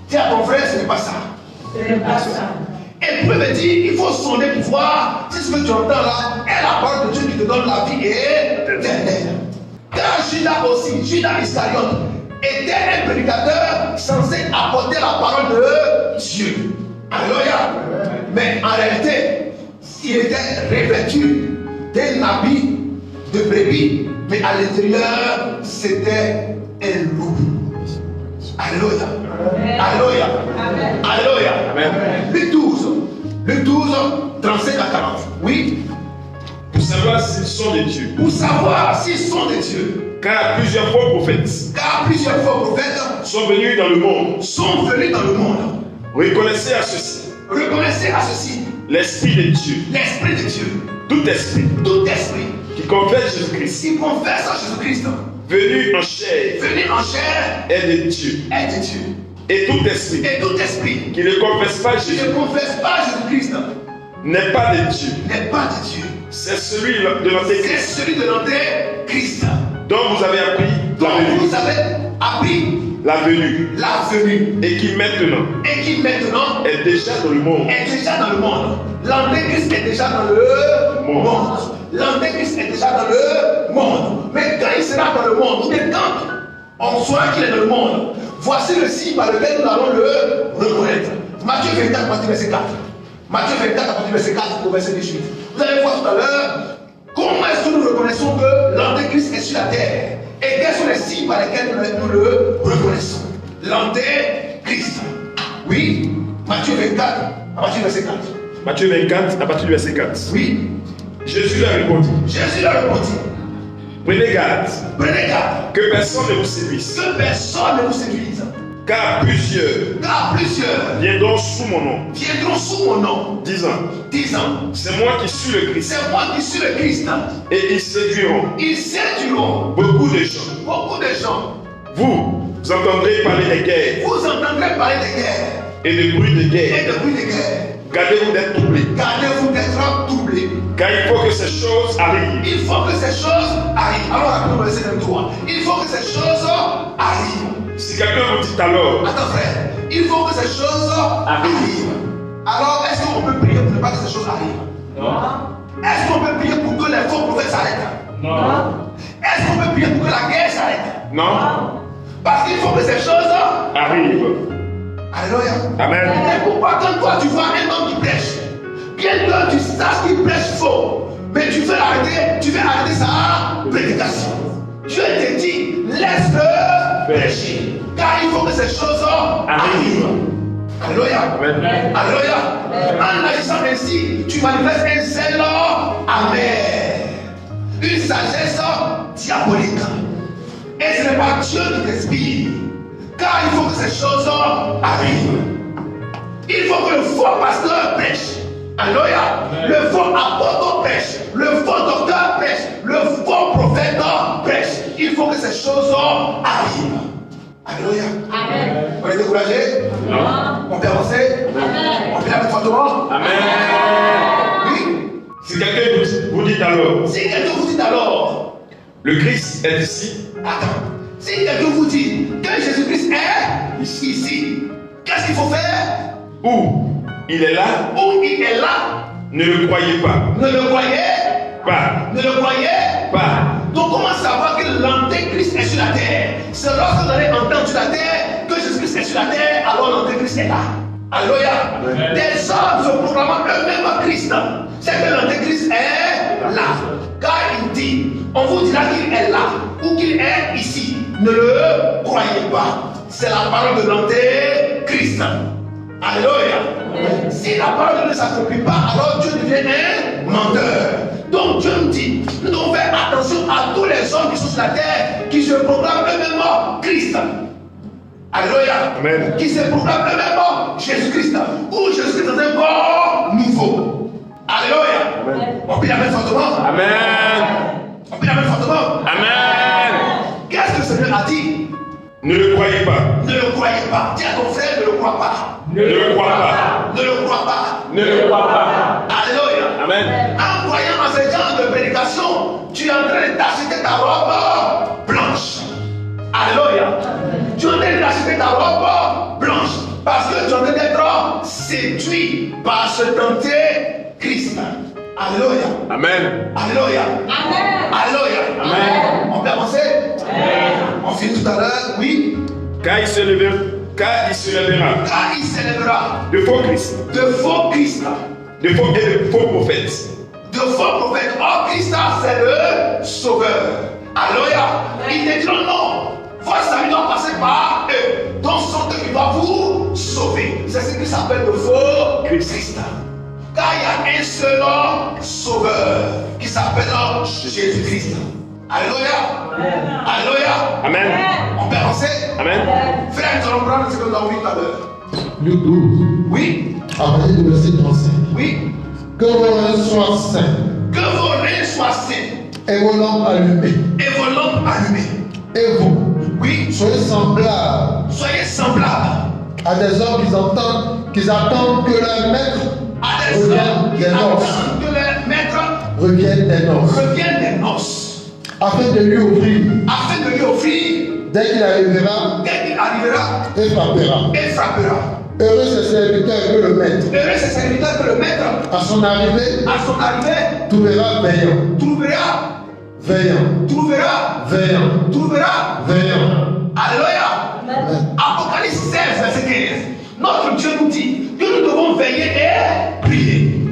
Dis à ton frère, ce n'est pas ça. Ce n'est pas ça. Éprouver veut dire il faut sonder pour voir si ce que tu entends là est la parole de Dieu qui te donne la vie éternelle. Car Judas aussi, Judas Iscariote, était un prédicateur censé apporter la parole de Dieu. Alléluia. Mais en réalité, il était revêtu d'un habit de brebis, mais à l'intérieur, c'était un loup. Alléluia. Alléluia. Alléluia. Luc 12, 35 à 40. Oui. Pour savoir s'ils sont de Dieu. Pour savoir s'ils sont de Dieu. Car plusieurs fois prophètes sont venus dans le monde. Reconnaissez à ceci l'Esprit de Dieu. L'Esprit de Dieu. Tout esprit qui confesse Jésus-Christ, venu en chair, est de Dieu. Et tout esprit qui ne confesse pas Jésus-Christ n'est pas de Dieu. C'est celui de l'Antéchrist dont vous avez appris la venue et qui maintenant est déjà dans le monde. L'Antéchrist est déjà dans le monde. L'Antéchrist est déjà dans le monde. Mais quand il sera dans le monde, ou bien quand on saura qu'il est dans le monde, voici le signe par lequel nous allons le reconnaître. Matthieu 24, partie verset 4. Matthieu 24, à partir du verset 4 au verset 18. Vous allez voir tout à l'heure comment est-ce que nous reconnaissons que l'Antéchrist est sur la terre. Et quels sont les signes par lesquels nous le reconnaissons. L'Antéchrist. Oui, Matthieu 24, à partir du verset 4. Matthieu 24, à partir du verset 4. Oui. Jésus leur répondit. Prenez garde. Que personne ne vous séduise. Car plusieurs viendront sous mon nom. Disant. C'est moi qui suis le Christ. Et ils séduiront beaucoup de gens. Vous entendrez parler des guerres. Et de bruits de guerre. Gardez-vous d'être troublés. Car il faut que ces choses arrivent. Alors, rappelons le verset 23. Il faut que ces choses arrivent. Si quelqu'un vous dit alors, attends frère, il faut que ces choses arrivent. Alors, est-ce qu'on peut prier pour ne pas que ces choses arrivent? Non. Est-ce qu'on peut prier pour que les faux prophètes s'arrêtent? Non. Est-ce qu'on peut prier pour que la guerre s'arrête? non, Parce qu'il faut que ces choses arrive. Alléluia. Amen. Et pourquoi quand toi tu vois un homme qui prêche, bien que tu saches qu'il prêche faux, mais tu veux arrêter sa prédication. Dieu te dit, laisse-le prêcher. Car il faut que ces choses arrivent. Alléluia. Alléluia. En agissant ainsi, tu manifestes un zèle amer, une sagesse diabolique. Et ce n'est pas Dieu qui t'inspire. Car il faut que ces choses arrivent. Il faut que le faux pasteur prêche. Alléluia. Le faux apôtre prêche. Le faux docteur prêche. Le faux prophète prêche. Il faut que ces choses arrivent. Alléluia. Amen. On est découragé? Non. On peut avancer? Amen. On peut la mettre fortement? Amen. Oui. Si quelqu'un vous dit alors, Si quelqu'un vous dit alors, le Christ est ici, attends. Si quelqu'un vous dit que Jésus-Christ est ici, qu'est-ce qu'il faut faire? ou il est là, Ou il est là, ne le croyez pas. ne le croyez Pas. Ne le croyez Pas. Donc comment savoir que l'Antéchrist est sur la terre? C'est lorsque vous allez entendre sur la terre que Jésus-Christ est sur la terre, alors l'Antéchrist est là. Alléluia. Amen. Des hommes se proclamant eux-mêmes Christ, c'est que l'Antéchrist est là. Car il dit, on vous dira qu'il est là ou qu'il est ici. Ne le croyez pas. C'est la parole de l'Antéchrist. Alléluia. Si la parole de Dieu ne s'accomplit pas, alors Dieu devient un menteur. Donc Dieu nous dit, nous devons faire attention à tous les hommes qui sont sur la terre, qui se proclament eux-mêmes Christ. Alléluia. Amen. Qui se proclament eux-mêmes Jésus-Christ. Ou Jésus-Christ dans un corps nouveau. Alléluia. Amen. On peut la mettre fortement. Amen. On peut la mettre fortement. Amen. Qu'est-ce que le Seigneur a dit? Ne le croyez pas. Ne le croyez pas. Dis à ton frère, ne le crois pas. Ne le crois pas. Ne le crois pas. Ne le crois pas. Alléluia. Amen. En croyant en ce genre de prédication, tu es en train de t'acheter ta robe blanche. Alléluia. Tu es en train d'acheter ta robe blanche. Parce que tu es en train d'être séduit par ce tenté Christ. Alléluia. Amen. Alléluia. Alléluia. Amen. On peut avancer? On finit tout à l'heure, oui. Car il se lèvera. Car il s'élèvera de faux Christ. de faux Christ. De faux prophètes. De faux prophètes. Or, Christ, c'est le sauveur. Alléluia. Ils te diront non. Votre salut doit passer par eux. Donc, ce sont eux qui doivent vous sauver. C'est ce qui s'appelle le faux Christ. Car il y a un seul sauveur qui s'appelle Jésus-Christ. Alléluia. Alléluia. Amen. On peut avancer. Amen. Frère, nous allons prendre ce que nous avons vu tout à l'heure. Luc 12, Oui. à partir du verset 35. Oui. Que vos reins soient saints Que vos reins soient saints et vos lampes allumées. et vos lampes allumées. Et vous, Oui. soyez semblables Soyez semblables à des hommes qui attendent que leur maître à des hommes qui revienne des noces. attendent que leur maître Revienne des noces. revienne des noces, Afin de lui offrir, afin de lui offrir, dès qu'il arrivera, dès qu'il arrivera, et frappera. et frappera. Heureux ce serviteur que le maître, Heureux ce serviteur que le maître, à son arrivée, à son arrivée, trouvera veillant, trouvera, veillant, trouvera, veillant, trouvera. veillant. Alléluia. Amen. Apocalypse 16, verset 15. Notre Dieu nous dit que nous devons veiller et prier.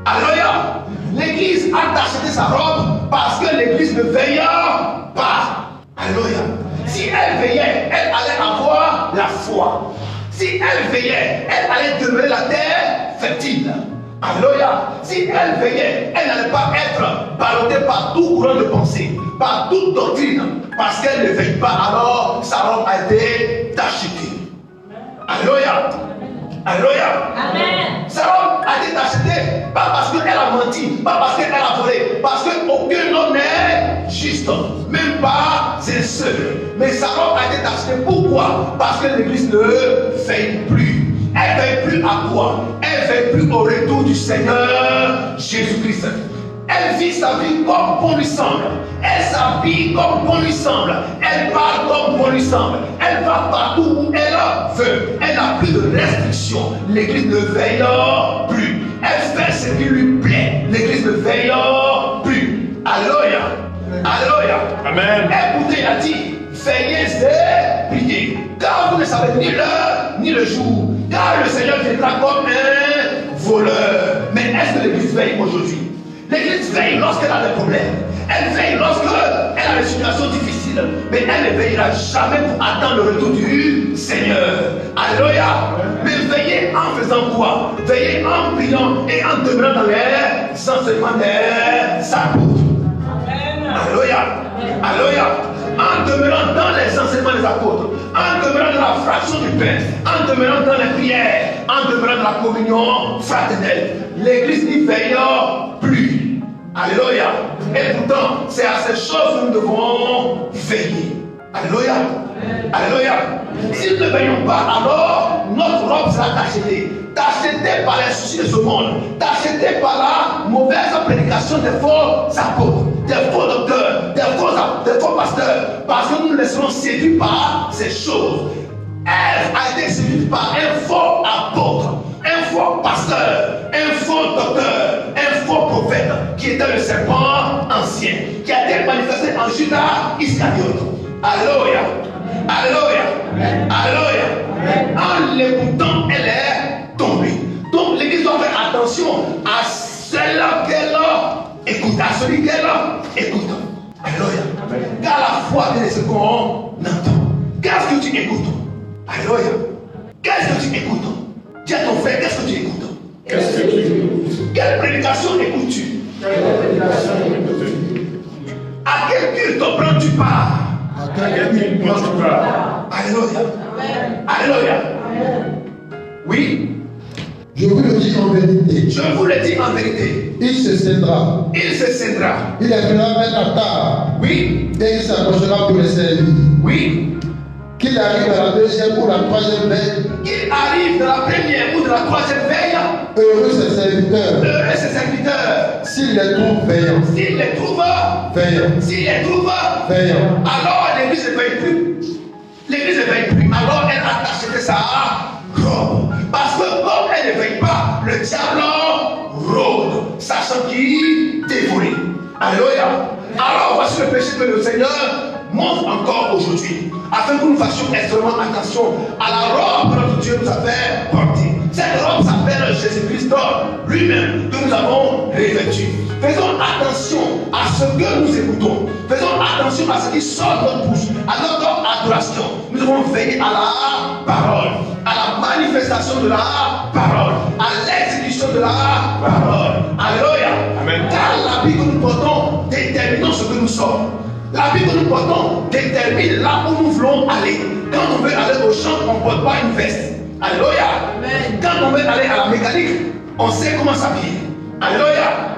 Alléluia. L'église a acheté sa robe parce que l'église ne veille pas. Alléluia. Si elle veillait, elle allait avoir la foi. Si elle veillait, elle allait demeurer la terre fertile. Alléluia. Si elle veillait, elle n'allait pas être ballottée par tout courant de pensée, par toute doctrine. Parce qu'elle ne veille pas, alors sa robe a été tachetée. Alléluia. Alléluia. Sa robe a été tachetée, pas parce qu'elle a menti, pas parce qu'elle a volé, parce qu'aucun homme n'est juste, même pas un seul. Mais sa robe a été tachetée. Pourquoi? Parce que l'église ne veille plus. Elle ne veille plus à quoi? Elle ne veille plus au retour du Seigneur Jésus-Christ. Elle vit sa vie comme bon lui semble. Elle s'habille comme bon lui semble. Elle parle comme bon lui semble. Elle va partout où elle veut. Elle n'a plus de restrictions. L'église ne veille plus. Elle fait ce qui lui plaît. L'église ne veille plus. Alléluia. Alléluia. Amen. Et pourtant il a dit, veillez et priez. Car vous ne savez ni l'heure ni le jour. Car le Seigneur viendra comme un voleur. Mais est-ce que l'église veille aujourd'hui? L'église veille lorsqu'elle a des problèmes. Elle veille lorsqu'elle a des situations difficiles. Mais elle ne veillera jamais pour attendre le retour du Seigneur. Alléluia. Mais veillez en faisant quoi? Veillez en priant et en demeurant dans les enseignements des apôtres. Alléluia. Alléluia. En demeurant dans les enseignements des apôtres, en demeurant dans la fraction du pain, en demeurant dans les prières, en demeurant dans la communion fraternelle, l'église n'y veille plus. Alléluia. Et pourtant, c'est à ces choses que nous devons veiller. Alléluia. Alléluia. Si nous ne veillons pas, alors notre robe sera tachetée. Tachetée par les soucis de ce monde. Tachetée par la mauvaise prédication des faux apôtres, des faux docteurs, des faux pasteurs. Parce que nous nous laisserons séduire par ces choses. Elle a été séduite par un faux apôtre, un faux pasteur, un faux docteur, un faux prophète qui était le serpent ancien, qui a été manifesté en Judas Iscariote. Alléluia. Alléluia. Alléluia. En l'écoutant, elle est tombée. Donc l'église doit faire attention à celle qu'elle écoute, à celui qu'elle écoute. Alléluia. Car la foi est ce qu'on entend. Qu'est-ce que tu écoutes? Alléluia. Qu'est-ce que tu écoutes? Dis à ton frère, qu'est-ce que tu écoutes? Qu'est-ce que tu écoutes? Quelle prédication écoutes-tu? À quel culte prends-tu part? À quel culte prends-tu part? Alléluia. Alléluia. Oui. Je vous le dis en vérité. Je vous le dis en vérité. Il se cédera. Il se cédera. Il lèvera même la table. Oui. Et il s'approchera pour les servir. Oui. Qu'il arrive à la deuxième ou la troisième veille. Qu'il arrive de la première ou de la troisième veille. Heureux ses serviteurs. Heureux ses serviteurs. S'il les trouve veillants. S'il les trouve veillants. S'il les trouve veillants. Alors l'église ne veille plus. L'église ne veille plus. Alors elle a acheté ça. Parce que comme elle ne veille pas, le diable rôde, sachant qu'il dévorait. Alléluia. Alors voici le péché que le Seigneur montre encore aujourd'hui, afin que nous fassions extrêmement attention à la robe que notre Dieu nous a fait porter. Cette robe s'appelle Jésus-Christ lui-même que nous avons revêtu. Faisons attention à ce que nous écoutons. Faisons attention à ce qui sort de notre bouche, à notre adoration. Nous devons veiller à la parole, à la manifestation de la parole, à l'exécution de la parole. Alléluia. Amen. Car l'habit que nous portons détermine ce que nous sommes. L'habit que nous portons détermine là où nous voulons aller. Quand on veut aller au champ, on ne porte pas une veste. Alléluia. Amen. Quand on veut aller à la mécanique, on sait comment s'habiller. Alléluia.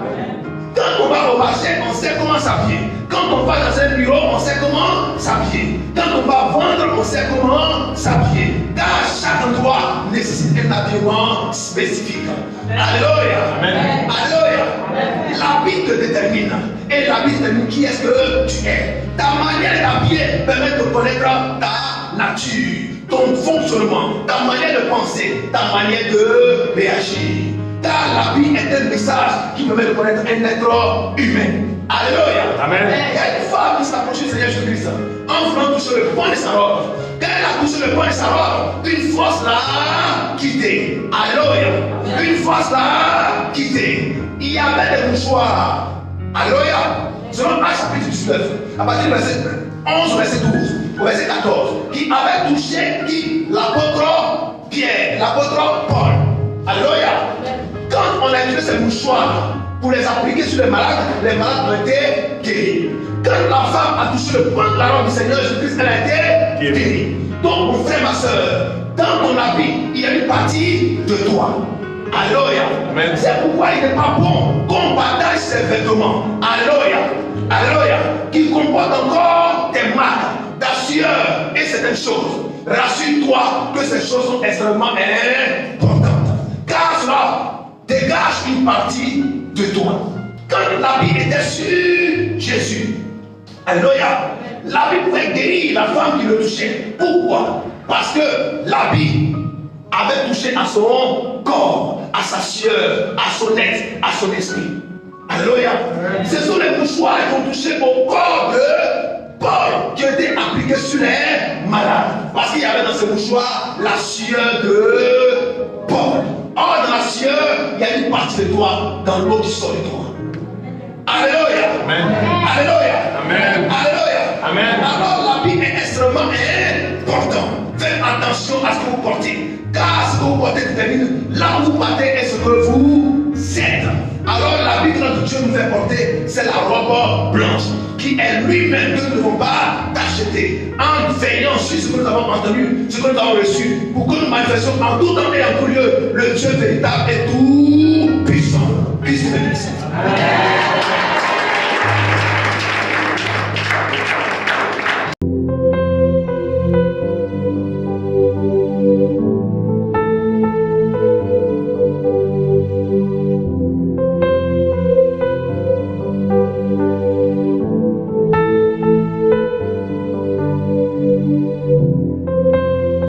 Quand on va au marché, on sait comment s'habiller. Quand on va dans un bureau, on sait comment s'habiller. Quand on va vendre, on sait comment s'habiller. Car chaque endroit nécessite un habillement spécifique. Alléluia. Amen. Alléluia. L'habit te détermine. Et l'habit détermine qui est-ce que tu es. Ta manière d'habiller permet de connaître ta nature, ton fonctionnement, ta manière de penser, ta manière de réagir. Car l'habit est un message qui permet de connaître un être humain. Alléluia. Amen. Il y a une femme qui s'approche du Seigneur Jésus-Christ en voulant toucher le point de sa robe. Quand elle a touché le point de sa robe, une force l'a quitté. Alléluia. Une force l'a quitté. Il y avait des mouchoirs. Alléluia. Selon Actes chapitre 19, à partir du verset 11 au verset 12, au verset 14, qui avait touché qui? L'apôtre Pierre, l'apôtre Paul. Alléluia. Quand on a utilisé ces mouchoirs pour les appliquer sur les malades ont été guéris. Quand la femme a touché le point de la robe du Seigneur Jésus-Christ, elle a été guérie. Donc, mon frère, ma soeur, dans ton habit, il y a une partie de toi. Alléluia. C'est pourquoi il n'est pas bon qu'on partage ses vêtements. Alléluia. Alléluia. Qui comportent encore des marques, ta sueur et certaines choses. Rassure-toi que ces choses sont extrêmement importantes. Car cela dégage une partie de toi. Quand l'habit était sur Jésus, alléluia, l'habit pouvait guérir la femme qui le touchait. Pourquoi? Parce que l'habit avait touché à son corps, à sa sueur, à son être, à son esprit. Alléluia. Ce sont les mouchoirs qui ont touché au corps de Paul, qui ont été appliqués sur les malades. Parce qu'il y avait dans ce mouchoir la sueur de Paul. Or, dans la sueur, il y a une partie de toi dans l'eau qui sort de toi. Alléluia. Amen. Alléluia. Amen. Alléluia. Amen. Alors, l'habit est extrêmement important. Faites attention à ce que vous portez. Car ce que vous portez détermine là où vous partez et ce que vous êtes. Alors, l'habit que notre Dieu nous fait porter, c'est la robe blanche, qui est lui-même que nous ne devons pas acheter. En veillant sur ce que nous avons entendu, ce que nous avons reçu, pour que nous manifestions en tout temps et en tout lieu le Dieu véritable et tout